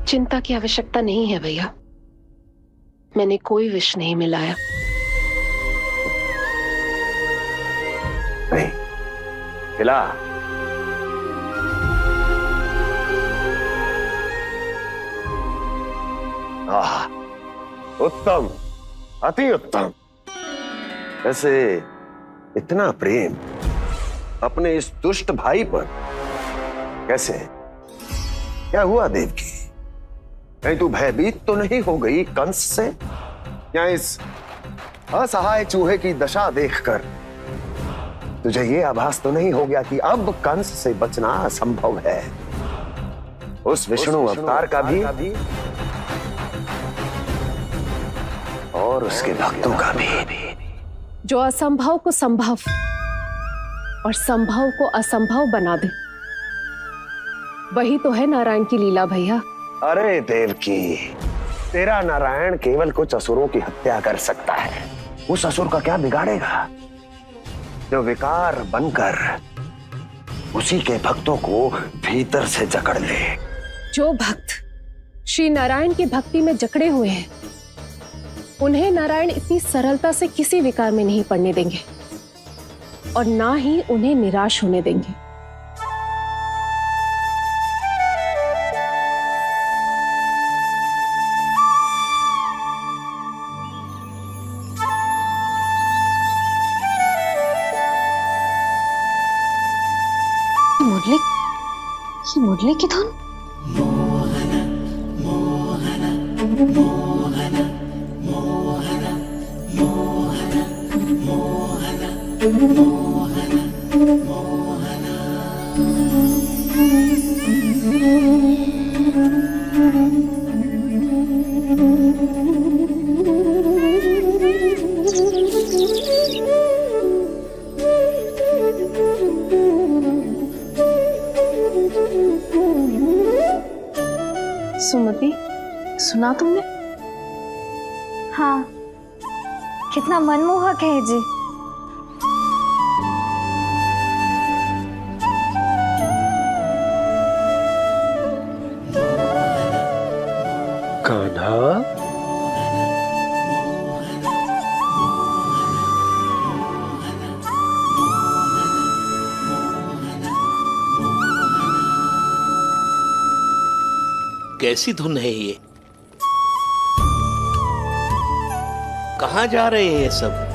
चिंता की आवश्यकता नहीं है भैया, मैंने कोई विष नहीं मिलाया। नहीं, खिला। आह, उत्तम, अति उत्तम। वैसे इतना प्रेम अपने इस दुष्ट भाई पर कैसे? क्या हुआ देवकी? कहीं तू भयभीत तो नहीं हो गई कंस से? या इस असहाय चूहे की दशा देखकर तुझे ये आभास तो नहीं हो गया कि अब कंस से बचना असंभव है? उस विष्णु अवतार का भी और उसके भक्तों का भी। जो असंभव को संभव और संभव को असंभव बना दे, वही तो है नारायण की लीला भैया। अरे देवकी, तेरा नारायण केवल कुछ असुरों की हत्या कर सकता है। उस असुर का क्या बिगाड़ेगा जो विकार बनकर उसी के भक्तों को भीतर से जकड़ ले। जो भक्त श्री नारायण की भक्ति में जकड़े हुए हैं, उन्हें नारायण इतनी सरलता से किसी विकार में नहीं पड़ने देंगे और ना ही उन्हें निराश होने देंगे। मुरली की धुन। सुमति, सुना तुमने? हाँ, कितना मनमोहक है जी। कान्हा, कैसी धुन है ये? कहाँ जा रहे हैं ये सब?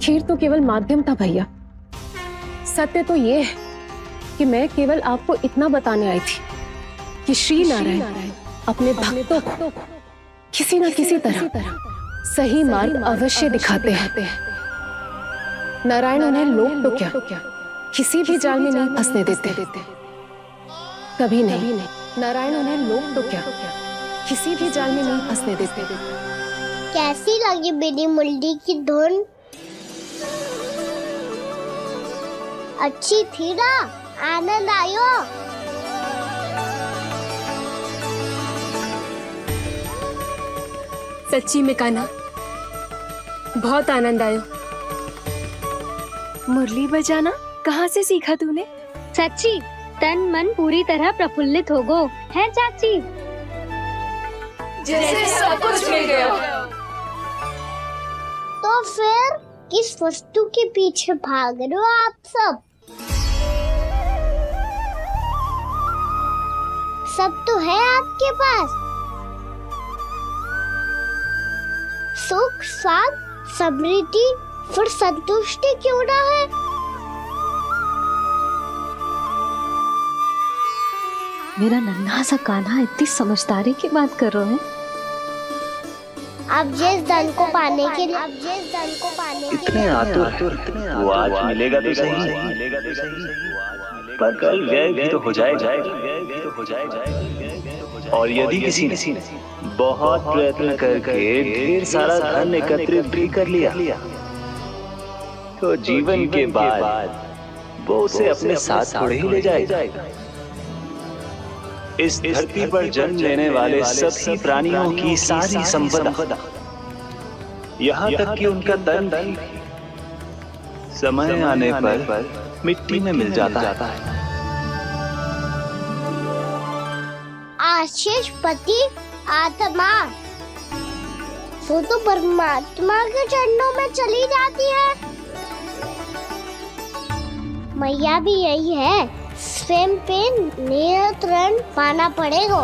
खीर तो केवल माध्यम था भैया। सत्य तो ये है कि मैं केवल आपको इतना बताने आई थी कि श्री नारायण अपने भक्तों को किसी न किसी तरह सही मार्ग अवश्य दिखाते हैं। नारायण उन्हें लोग तो क्या किसी भी जाल में नहीं फंसने देते, कभी नहीं। नारायण उन्हें लोग तो क्या किसी भी जाल में नहीं फंसने देते। कैसी लगी मेरी मुंडी की धुन? अच्छी थी ना? आनंद आयो? सच्ची में कान्हा, बहुत आनंद आयो। मुरली बजाना कहाँ से सीखा तूने? सच्ची तन मन पूरी तरह प्रफुल्लित हो गो है चाची। जैसे सब कुछ मिल गया। तो फिर किस वस्तु के पीछे भाग रहे हो आप सब? सब तो है आपके पास। सुख, स्वाद, समृद्धि, फिर संतुष्टि क्यों ना है? मेरा नन्हा सा कान्हा इतनी समझदारी की बात कर रहे हैं। अब जिस धन को पाने के लिए इतने आतुर वो आज मिलेगा तो सही, पर कल व्यय भी तो हो जाएगा। और यदि किसी ने बहुत प्रयत्न करके ढेर सारा धन एकत्रित भी कर लिया, तो जीवन के बाद वो उसे अपने साथ थोड़े ही ले जाएगा। इस धरती पर जन्म लेने वाले सभी प्राणियों की सारी संपदा, यहाँ तक कि उनका तन भी समय आने पर मिट्टी में मिल जाता है। आशीष पति आत्मा वो तो परमात्मा के चरणों में चली जाती है। मैया भी यही है, स्वयं पे नियंत्रण पाना पड़ेगा।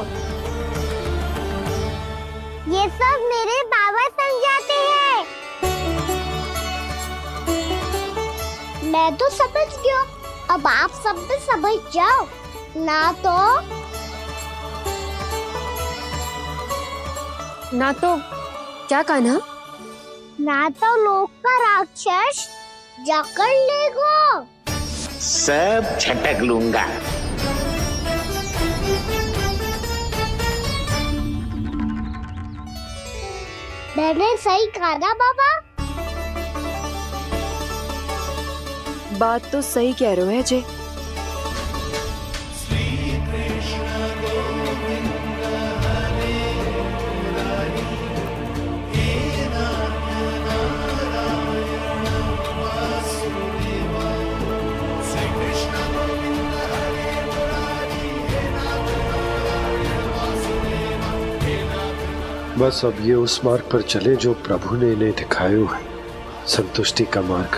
ये सब मेरे बाबा समझाते हैं। मैं तो समझ गया, अब आप सब भी समझ जाओ ना तो क्या कान्हा? ना तो लोक का राक्षस जकड़ लेगो। सब झटक लूंगा। मैंने सही कहा ना बाबा? बात तो सही कह रहे हो है जय। बस अब ये उस मार्ग पर चले जो प्रभु ने इन्हें दिखाया है, संतुष्टि का मार्ग।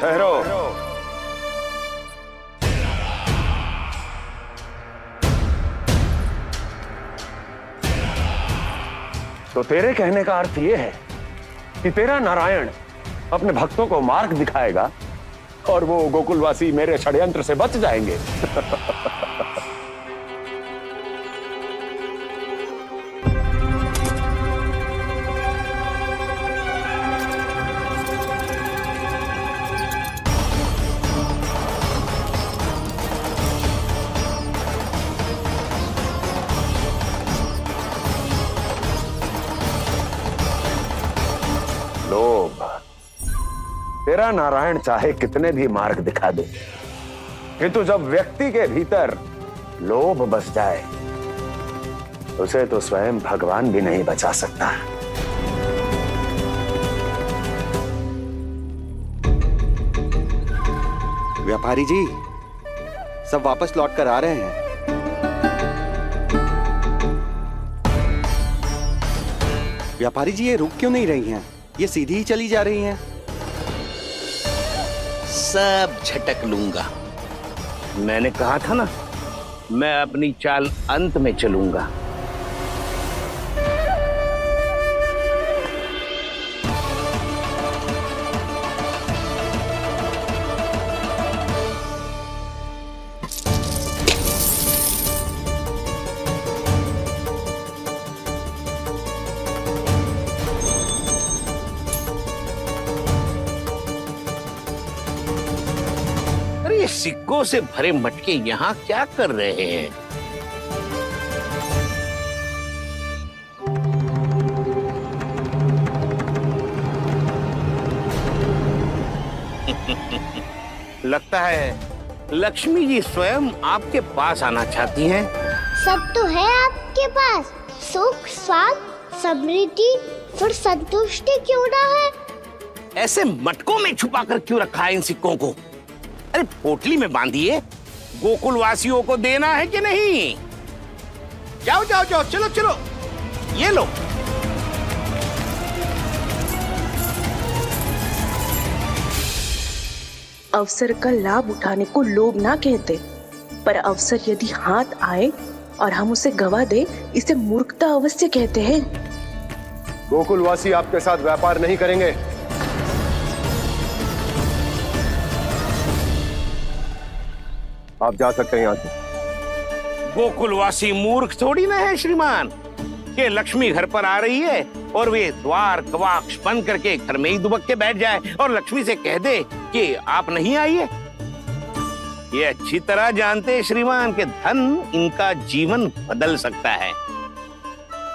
ठहरो। तो तेरे कहने का अर्थ यह है कि तेरा नारायण अपने भक्तों को मार्ग दिखाएगा और वो गोकुलवासी मेरे षड्यंत्र से बच जाएंगे। लोभ। तेरा नारायण चाहे कितने भी मार्ग दिखा दे, किंतु जब व्यक्ति के भीतर लोभ बस जाए, उसे तो स्वयं भगवान भी नहीं बचा सकता। व्यापारी जी, सब वापस लौट कर आ रहे हैं। व्यापारी जी, ये रुक क्यों नहीं रही हैं? ये सीधी ही चली जा रही हैं। सब झटक लूंगा। मैंने कहा था ना, मैं अपनी चाल अंत में चलूंगा। ये सिक्कों से भरे मटके यहाँ क्या कर रहे हैं? लगता है लक्ष्मी जी स्वयं आपके पास आना चाहती हैं। सब तो है आपके पास, सुख, स्वाद, समृद्धि, फिर संतुष्टि क्यों ना है? ऐसे मटकों में छुपा कर क्यों रखा है इन सिक्कों को? अरे पोटली में बांधिए, गोकुल वासियों को देना है कि नहीं? जाओ जाओ जाओ, चलो चलो, ये लो। अवसर का लाभ उठाने को लोभ ना कहते, पर अवसर यदि हाथ आए और हम उसे गवा दे, इसे मूर्खता अवश्य कहते हैं। गोकुलवासी आपके साथ व्यापार नहीं करेंगे। आप जा सकते हैं यहाँ से। गोकुलवासी मूर्ख थोड़ी ना है श्रीमान, कि लक्ष्मी घर पर आ रही है और वे द्वार कवाक्ष बंद करके घर में ही दुबक के बैठ जाए और लक्ष्मी से कह दे कि आप नहीं आइए। ये अच्छी तरह जानते हैं श्रीमान कि धन इनका जीवन बदल सकता है।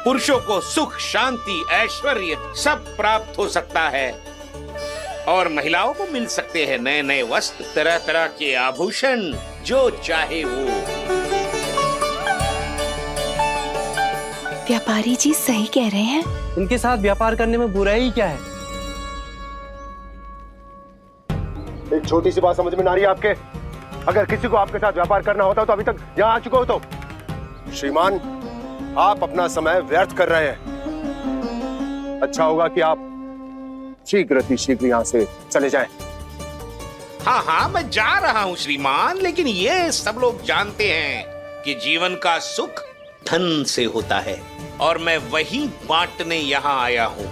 पुरुषों को सुख, शांति, ऐश्वर्य सब प्राप्त हो सकता है और महिलाओं को मिल सकते हैं नए नए वस्त्र, तरह तरह के आभूषण, जो चाहे वो। व्यापारी जी सही कह रहे हैं। इनके साथ व्यापार करने में बुराई क्या है? एक छोटी सी बात समझ में ना रही है आपके? अगर किसी को आपके साथ व्यापार करना होता तो अभी तक यहाँ आ चुके हो। तो श्रीमान, आप अपना समय व्यर्थ कर रहे हैं। अच्छा होगा कि आप शीघ्र यहाँ से चले जाएं। हाँ हाँ, मैं जा रहा हूँ श्रीमान, लेकिन ये सब लोग जानते हैं कि जीवन का सुख धन से होता है और मैं वही बांटने यहाँ आया हूँ।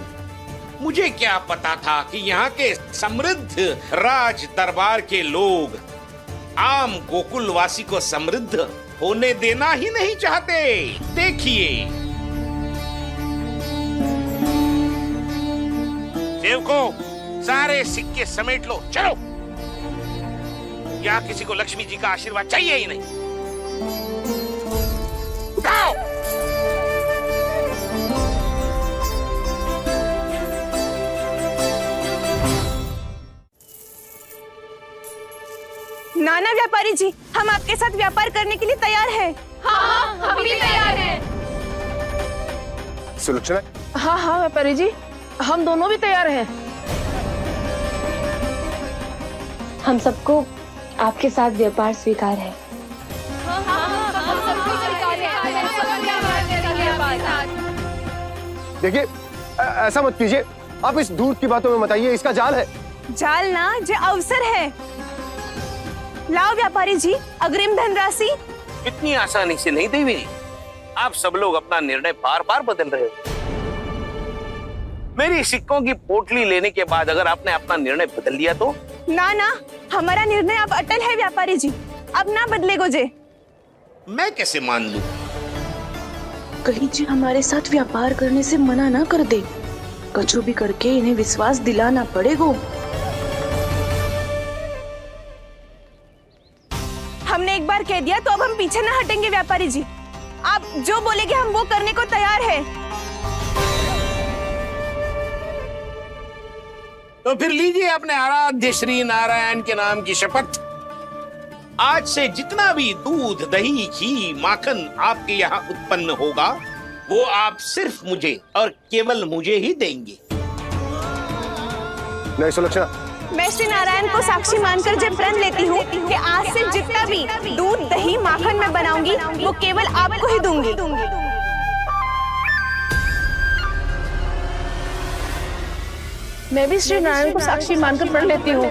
मुझे क्या पता था कि यहाँ के समृद्ध राज दरबार के लोग आम गोकुलवासी को समृद्ध होने देना ही नहीं चाहते। देखिए सेवकों, सारे सिक्के समेट लो, चलो। यहाँ किसी को लक्ष्मी जी का आशीर्वाद चाहिए ही नहीं। उठाओ। नाना व्यापारी जी, हम आपके साथ व्यापार करने के लिए तैयार हैं। हाँ, हम भी तैयार हैं। सुलक्षणा? हाँ हाँ व्यापारी जी, हम दोनों भी तैयार हैं। हम सबको आपके साथ व्यापार स्वीकार है। देखिए, ऐसा मत कीजिए। आप इस दूध की बातों में मत आइए, इसका जाल है। जाल ना, जो अवसर है। लाओ व्यापारी जी, अग्रिम धनराशि। इतनी आसानी से नहीं देवी जी। आप सब लोग अपना निर्णय बार बार बदल रहे हो। मेरी सिक्कों की पोटली लेने के बाद अगर आपने अपना निर्णय बदल लिया तो? ना ना, हमारा निर्णय अब अटल है व्यापारी जी, अब ना बदलेगो जे। मैं कैसे मान लूं? कहीं जी हमारे साथ व्यापार करने से मना ना कर दे। कछु भी करके इन्हें विश्वास दिलाना पड़ेगा। हमने एक बार कह दिया तो अब हम पीछे ना हटेंगे व्यापारी जी। आप जो बोलेंगे हम वो करने को तैयार है। तो फिर लीजिए अपने आराध्य श्री नारायण के नाम की शपथ। आज से जितना भी दूध, दही, घी, माखन आपके यहाँ उत्पन्न होगा वो आप सिर्फ मुझे और केवल मुझे ही देंगे। नहीं सुलक्षणा, मैं श्री नारायण को साक्षी मानकर जब प्रण लेती हूँ कि आज से जितना भी दूध, दही, माखन मैं बनाऊंगी वो केवल आपको ही दूंगी। मैं भी श्री नारायण को साक्षी मानकर प्रण लेती हूँ।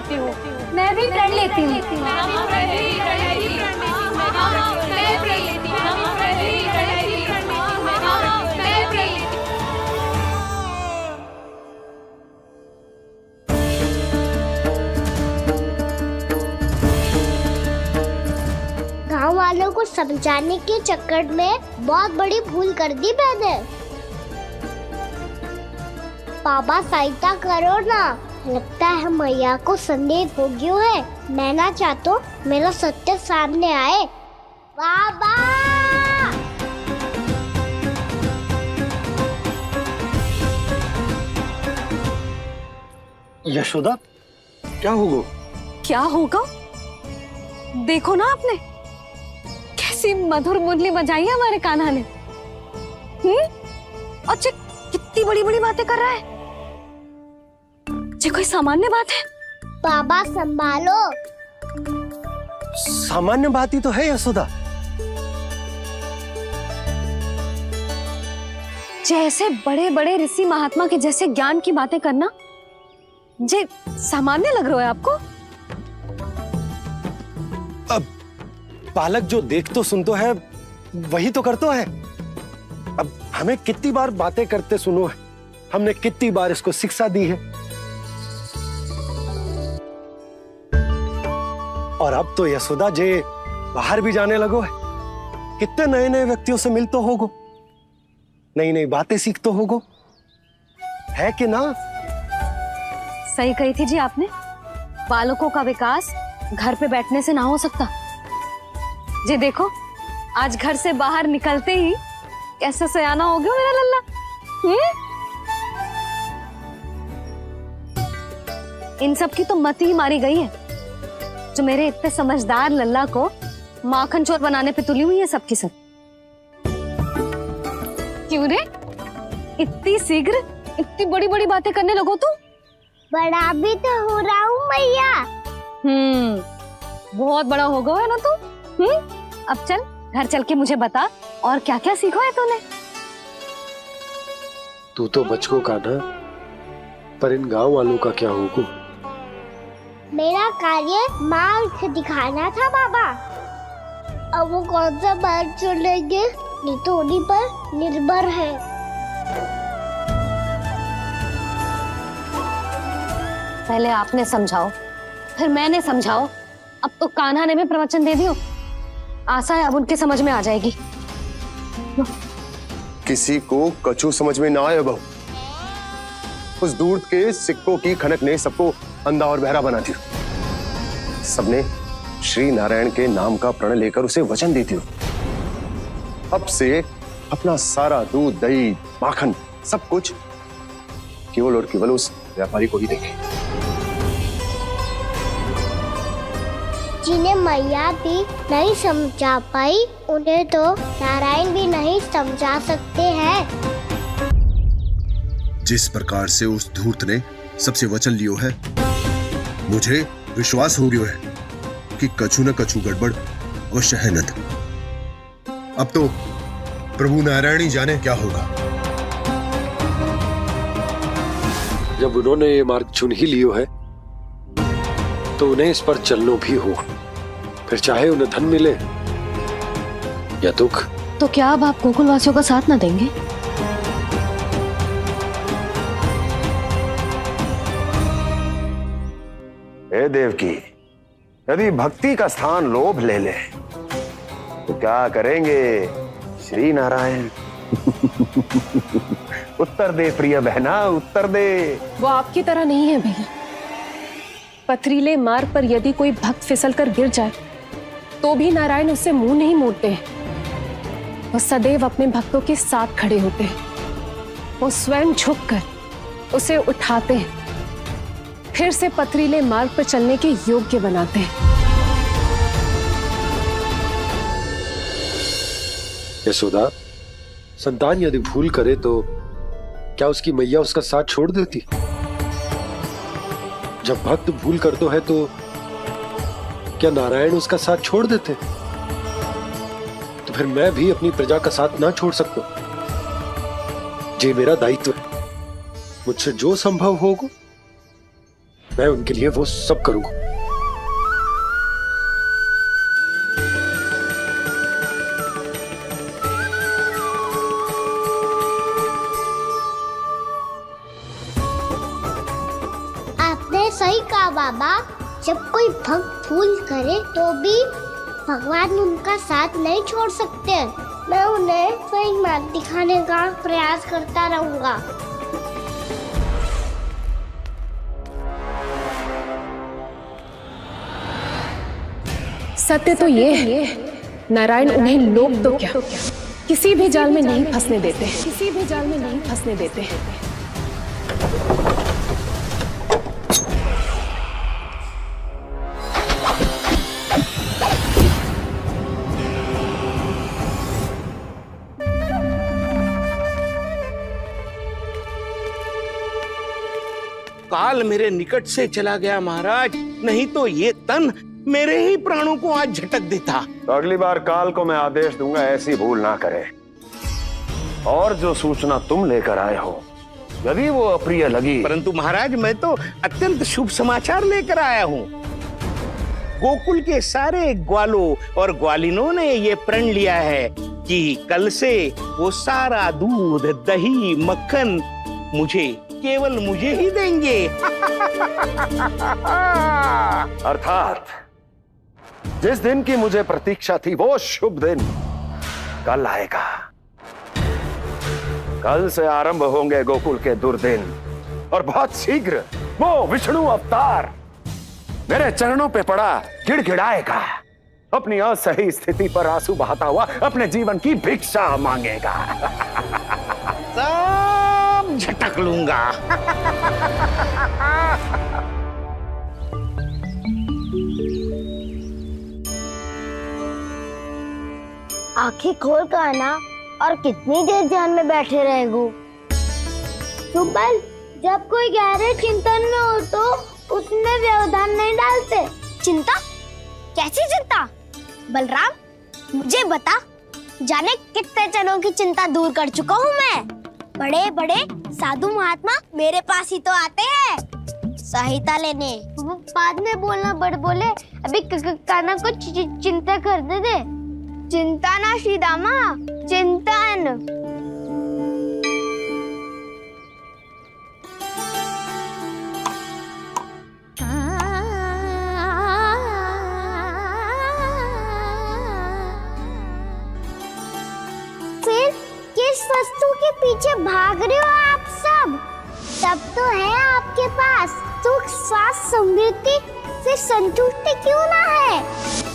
मैं भी प्रण लेती हूँ। गांव वालों को समझाने के चक्कर में बहुत बड़ी भूल कर दी मैंने। बाबा सहायता करो ना, लगता है मैया को संदेह हो गया है। मैं ना चाहता मेरा सत्य सामने आए। बाबा! यशोदा, क्या होगा? क्या होगा? देखो ना आपने कैसी मधुर मुरली बजाई है हमारे कान्हा ने। अच्छा, कितनी बड़ी बड़ी बातें कर रहा है। ये कोई सामान्य बात है? बाबा संभालो। सामान्य बात ही तो है यशोदा। जैसे बड़े बड़े ऋषि महात्मा के जैसे ज्ञान की बातें करना जे सामान्य लग रहा है आपको? अब बालक जो देख तो सुन तो है वही तो करता है। अब हमें कितनी बार बातें करते सुनो है, हमने कितनी बार इसको शिक्षा दी है। और अब तो यशोदा जे बाहर भी जाने लगो है, कितने नए नए व्यक्तियों से मिलते होगो, नई नई बातें सीखते होगो, है कि ना? सही कही थी जी आपने। बालकों का विकास घर पे बैठने से ना हो सकता। जी देखो, आज घर से बाहर निकलते ही कैसा सयाना हो गया मेरा लल्ला। इन सब की तो मत ही मारी गई है, जो मेरे इतने समझदार लल्ला को माखन चोर बनाने पे तुली हुई है सबकी सब। क्यों रे, इतनी शीघ्र इतनी बड़ी बड़ी बातें करने लगो तू? बड़ा भी तो हो रहा हूँ मैया। बहुत बड़ा हो गया है ना तू। अब चल घर चल के मुझे बता और क्या क्या सीखा है तूने। तू तो बचको कान्हा, पर इन गांव वालों का क्या होगा? मेरा कार्य मार्ग दिखाना था बाबा। अब वो कौन सा मार्ग चुनेंगे ये तो उन्हीं पर निर्भर है। पहले आपने समझाओ, फिर मैंने समझाओ। अब तो कान्हा ने भी प्रवचन दे दियो। आशा है अब उनके समझ में आ जाएगी। किसी को कछु समझ में ना आए बहू। उस दूर के सिक्कों की खनक ने सबको अंधा और बहरा बना दिया। सबने श्री नारायण के नाम का प्रण लेकर उसे वचन देती हो। अब से अपना सारा दूध, दही, माखन सब कुछ केवल और केवल उस व्यापारी को ही देंगे। जिन्हें मैया भी नहीं समझा पाई, उन्हें तो नारायण भी नहीं समझा सकते हैं। जिस प्रकार से उस धूर्त ने सबसे वचन लियो है, मुझे विश्वास हो गया है कि कछु न कछु गड़बड़ अवश्य है न। अब तो प्रभु नारायण ही जाने क्या होगा। जब उन्होंने ये मार्ग चुन ही लियो है तो उन्हें इस पर चलना भी हो, फिर चाहे उन्हें धन मिले या दुख। तो क्या अब आप गोकुलवासियों का साथ न देंगे? हे देवकी, यदि भक्ति का स्थान लोभ ले ले तो क्या करेंगे श्री नारायण? उत्तर दे प्रिय बहना, उत्तर दे। वो आपकी तरह नहीं है भैया। पथरीले मार्ग पर यदि कोई भक्त फिसल कर गिर जाए तो भी नारायण उससे मुंह नहीं मोड़ते हैं। वो सदैव अपने भक्तों के साथ खड़े होते हैं। वो स्वयं झुककर उसे उठाते हैं, फिर से पथरीले मार्ग पर चलने के योग्य बनाते हैं। यशोदा, संतान यदि भूल करे तो क्या उसकी मैया उसका साथ छोड़ देती? जब भक्त भूल करता है तो क्या नारायण उसका साथ छोड़ देते? तो फिर मैं भी अपनी प्रजा का साथ ना छोड़ सकता। ये मेरा दायित्व है। मुझसे जो संभव होगा मैं उनके लिए वो सब करूंगा। आपने सही कहा बाबा। जब कोई भक्त भूल करे तो भी भगवान उनका साथ नहीं छोड़ सकते। मैं उन्हें सही मार्ग दिखाने का प्रयास करता रहूंगा। सत्य तो ये है, नारायण उन्हें लोग तो क्या किसी भी जाल में नहीं फंसने देते, किसी भी जाल में नहीं फंसने देते। काल मेरे निकट से चला गया महाराज, नहीं तो ये तन मेरे ही प्राणों को आज झटक देता। तो अगली बार काल को मैं आदेश दूंगा ऐसी भूल ना करे। और जो सूचना तुम लेकर आए हो यदि वो अप्रिय लगी, परंतु महाराज मैं तो अत्यंत शुभ समाचार लेकर आया हूँ। गोकुल के सारे ग्वालों और ग्वालिनों ने ये प्रण लिया है कि कल से वो सारा दूध, दही, मक्खन केवल मुझे ही देंगे। अर्थात जिस दिन की मुझे प्रतीक्षा थी वो शुभ दिन कल आएगा। कल से आरंभ होंगे गोकुल के दुर्दिन, और बहुत शीघ्र वो विष्णु अवतार मेरे चरणों पे पड़ा गिड़गिड़ाएगा, अपनी असही स्थिति पर आंसू बहाता हुआ अपने जीवन की भिक्षा मांगेगा। सब झटक लूंगा। आंखें खोल कर आना, और कितनी देर ध्यान में बैठे रहेगो? सुबल, जब कोई गहरे चिंतन में हो तो उसमें व्यवधान नहीं डालते। चिंता? कैसी चिंता? बलराम मुझे बता, जाने कितने जनों की चिंता दूर कर चुका हूँ मैं। बड़े बड़े साधु महात्मा मेरे पास ही तो आते हैं सहायता लेने। बाद में बोलना बड़ बोले, अभी काना को चिंता करने दे। चिंता ना श्रीदामा, चिंतन। फिर किस वस्तु के पीछे भाग रहे हो आप सब? सब तो है आपके पास, सुख, स्वास्थ्य, समृद्धि से संतुष्टि क्यों ना है?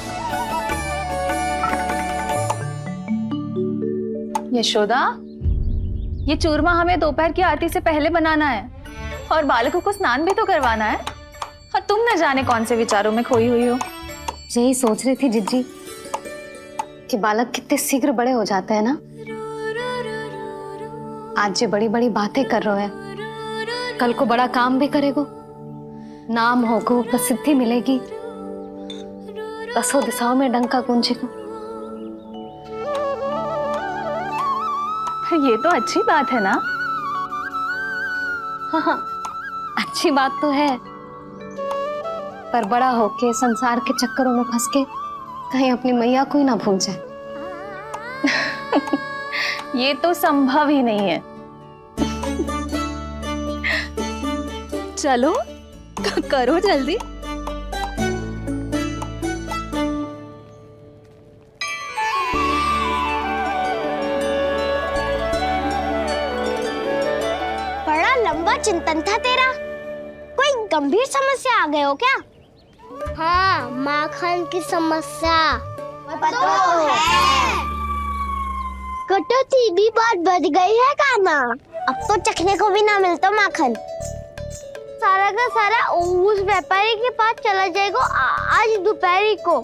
यशोदा, ये चूरमा हमें दोपहर की आरती से पहले बनाना है और बालकों को स्नान भी तो करवाना है, और तुम न जाने कौन से विचारों में खोई हुई हो। यही सोच रही थी जिज्जी कि बालक कितने शीघ्र बड़े हो जाते हैं ना। आज जो बड़ी बड़ी बातें कर रहे हैं, कल को बड़ा काम भी करेगो, नाम होगो, प्रसिद्धि मिलेगी, दसों दिशाओं में डंका गूंजेगो। ये तो अच्छी बात है ना? हाँ, अच्छी बात तो है, पर बड़ा होके संसार के चक्करों में फंस के कहीं अपनी मैया को ही ना भूल जाए। ये तो संभव ही नहीं है। चलो करो जल्दी। बड़ा लंबा चिंतन था तेरा। कोई गंभीर समस्या आ गए हो क्या? हाँ, माखन की समस्या तो है। कटौती भी बहुत बढ़ गई है काना, अब तो चखने को भी ना मिलता माखन। सारा का सारा उस व्यापारी के पास चला जाएगा आज दोपहर को।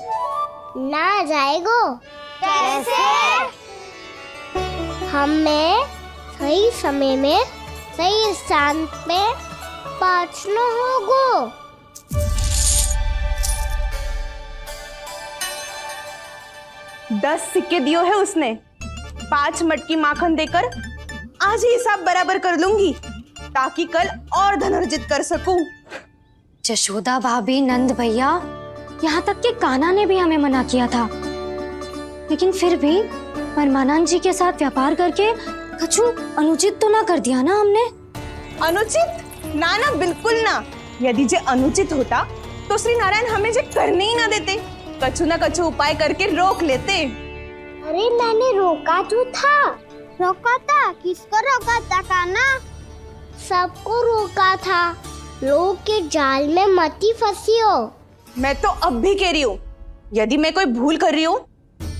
ना जाएगो? कैसे? हमें सही समय में सही स्थान पे पहुंचना होगा। दस सिक्के दियो है उसने, 5 मटकी माखन देकर आज ही हिसाब बराबर कर लूंगी, ताकि कल और धन अर्जित कर सकूं। यशोदा भाभी, नंद भैया, यहाँ तक कि कान्हा ने भी हमें मना किया था, लेकिन फिर भी परमानंद जी के साथ व्यापार करके कुछ अनुचित तो ना कर दिया ना हमने? अनुचित? ना ना, बिल्कुल ना। यदि जे अनुचित होता तो श्री नारायण हमें जे करने ही ना देते, कछु ना कछु उपाय करके रोक लेते। अरे मैंने रोका तो था। रोका था? किसको रोका था कान्हा? सबको रोका था। लोग के जाल में मत ही फंसी हो। मैं तो अब भी कह रही हूँ, यदि मैं कोई भूल कर रही हूँ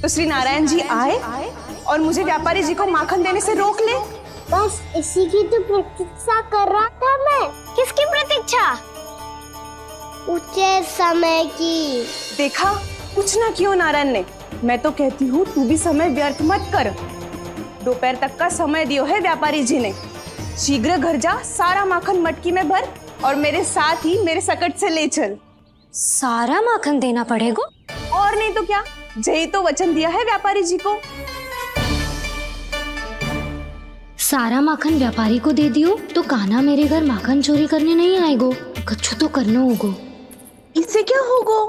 तो श्री नारायण जी आए और मुझे व्यापारी जी को माखन देने से रोक ले। बस इसी की तो प्रतीक्षा कर रहा था मैं। किसकी प्रतीक्षा? उचित समय की। देखा, कुछ ना क्यों नारायण ने। मैं तो कहती हूँ तू भी समय व्यर्थ मत कर। दोपहर तक का समय दियो है व्यापारी जी ने। शीघ्र घर जा, सारा माखन मटकी में भर और मेरे साथ ही मेरे सकट से ले चल। सारा माखन देना पड़ेगा? और नहीं तो क्या, जय तो वचन दिया है व्यापारी जी को। सारा माखन व्यापारी को दे दियो तो कान्हा मेरे घर माखन चोरी करने नहीं आएगो। कछु तो करना होगो। इससे क्या होगो?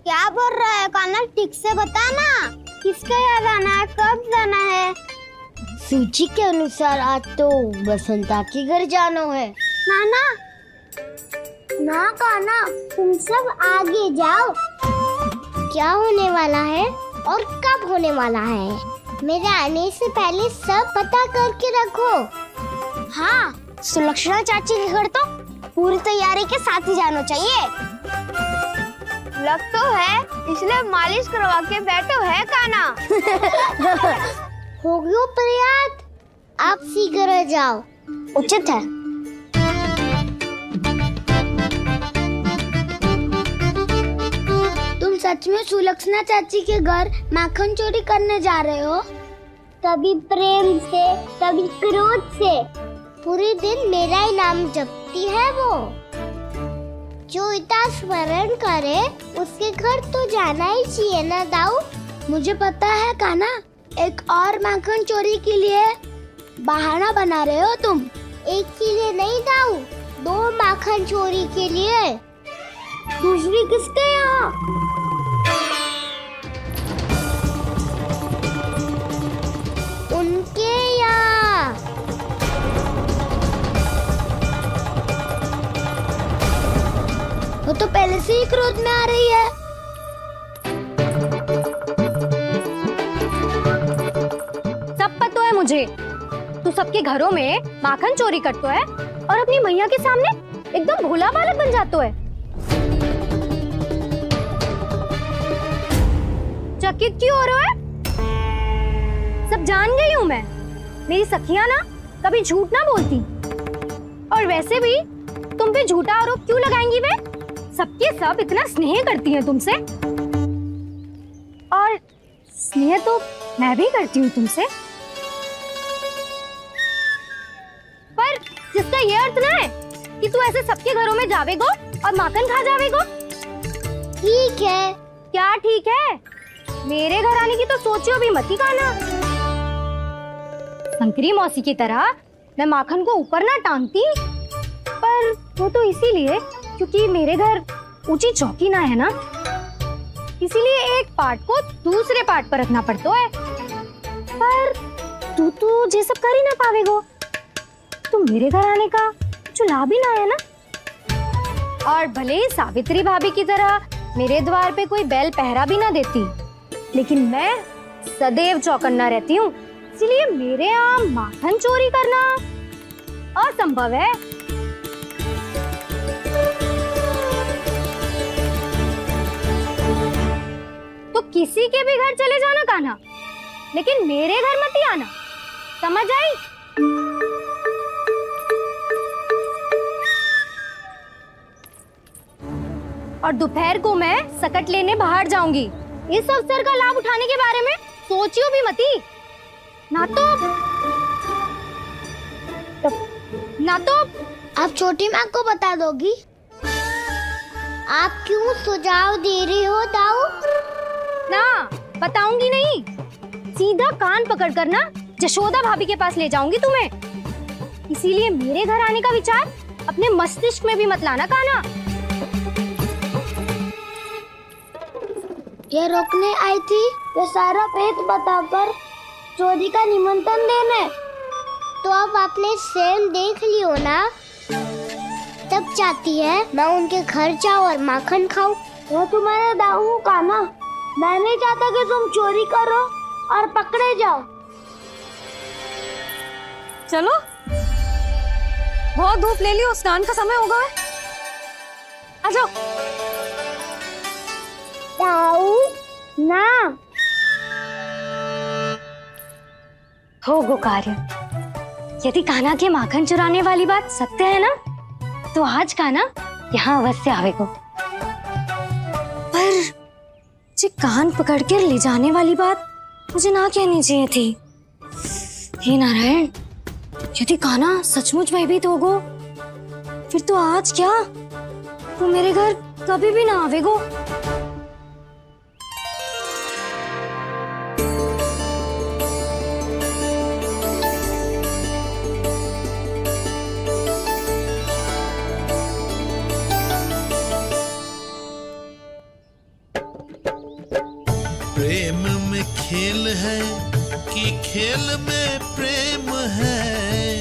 क्या बोल रहा है कान्हा? ठीक से बता ना, किसका याद आना है, कब जाना है? सूची के अनुसार आज तो बसंता के घर जाना है। नाना ना कान्हा, तुम सब आगे जाओ। क्या होने वाला है और कब होने वाला है, मेरे आने से पहले सब पता करके रखो। हाँ, सुलक्षणा चाची के घर तो पूरी तैयारी के साथ ही जाना चाहिए। लग तो है, इसलिए मालिश करवा के बैठो है कान्हा। हो गयो प्रयास, आप शीघ्र जाओ, उचित है। तुम सच में सुलक्षणा चाची के घर माखन चोरी करने जा रहे हो? कभी प्रेम से, कभी क्रोध से, पूरे दिन मेरा ही नाम जपती है वो। जो इतना स्मरण करे उसके घर तो जाना ही चाहिए ना दाऊ। मुझे पता है कान्हा, एक और माखन चोरी के लिए बहाना बना रहे हो तुम। एक के लिए नहीं दाऊ, 2 माखन चोरी के लिए। दूसरी किसके यहाँ? उनके यहाँ। वो तो पहले से ही क्रोध में आ रही है। सब पता है मुझे, तू सबके घरों में माखन चोरी करतो है और अपनी मैया के सामने एकदम भोला बालक बन जातो है। चकित क्यों हो रहे हो? सब जान गई हूँ मैं। मेरी सखियां ना कभी झूठ ना बोलती, और वैसे भी तुम पे झूठा आरोप क्यों लगाएंगी वे? सबके सब इतना स्नेह करती हैं तुमसे, और स्नेह तो मैं भी करती हूँ तुमसे। पर जिसका ये अर्थ ना है कि तू ऐसे सबके घरों में जावेगो और माखन खा जावेगो। ठीक है। क्या ठीक है? मेरे घर आने की तो सोचियो भी मत ही कान्हा। शंकरी मौसी की तरह मैं माखन को ऊपर ना टांगती, पर वो तो इसीलिए क्योंकि मेरे घर ऊंची चौकी ना है ना, इसीलिए एक पार्ट को दूसरे पार्ट पर रखना पड़ता है। पर तू ये सब कर ही ना पावेगो, तो मेरे घर आने का कुछ लाभ ही ना है ना। और भले ही सावित्री भाभी की तरह मेरे द्वार पे कोई बैल पहरा भी ना देती, लेकिन मैं सदैव चौकन्ना रहती हूँ, इसलिए मेरे यहाँ माखन चोरी करना असंभव है। तो किसी के भी घर चले जाना कान्हा, लेकिन मेरे घर मत ही आना, समझ आई? और दोपहर को मैं सकट लेने बाहर जाऊंगी। इस अवसर का लाभ उठाने के बारे में सोचियो भी मती, ना तो आप छोटी माँ को बता दोगी? आप क्यों सुझाव दे रही हो दाऊ? ना, बताऊंगी नहीं। सीधा कान पकड़ कर ना जशोदा भाभी के पास ले जाऊंगी तुम्हें। इसीलिए मेरे घर आने का विचार अपने मस्तिष्क में भी मत लाना कान्हा। ये रोकने आई थी, ये सारा भेद बताकर चोरी का निमंत्रण देने। तो अब आपने स्वयं देख लियो ना, तब चाहती है मैं उनके घर जाऊँ और माखन खाऊं। वो तुम्हारा दाऊ कान्हा, मैं नहीं चाहता कि तुम चोरी करो और पकड़े जाओ। चलो, बहुत धूप ले लियो, स्नान का समय होगा। आ जाओ। दाऊ ना हो गो कार्य। यदि कान्हा के माखन चुराने वाली बात सत्य है ना, तो आज कान्हा यहाँ अवश्य आवेगो। पर जे कान पकड़ कर ले जाने वाली बात मुझे ना कहनी चाहिए थी। हे नारायण, यदि कान्हा सचमुच भयभीत होगो, फिर तो आज क्या, वो मेरे घर कभी भी ना आवेगो। प्रेम में खेल है कि खेल में प्रेम है,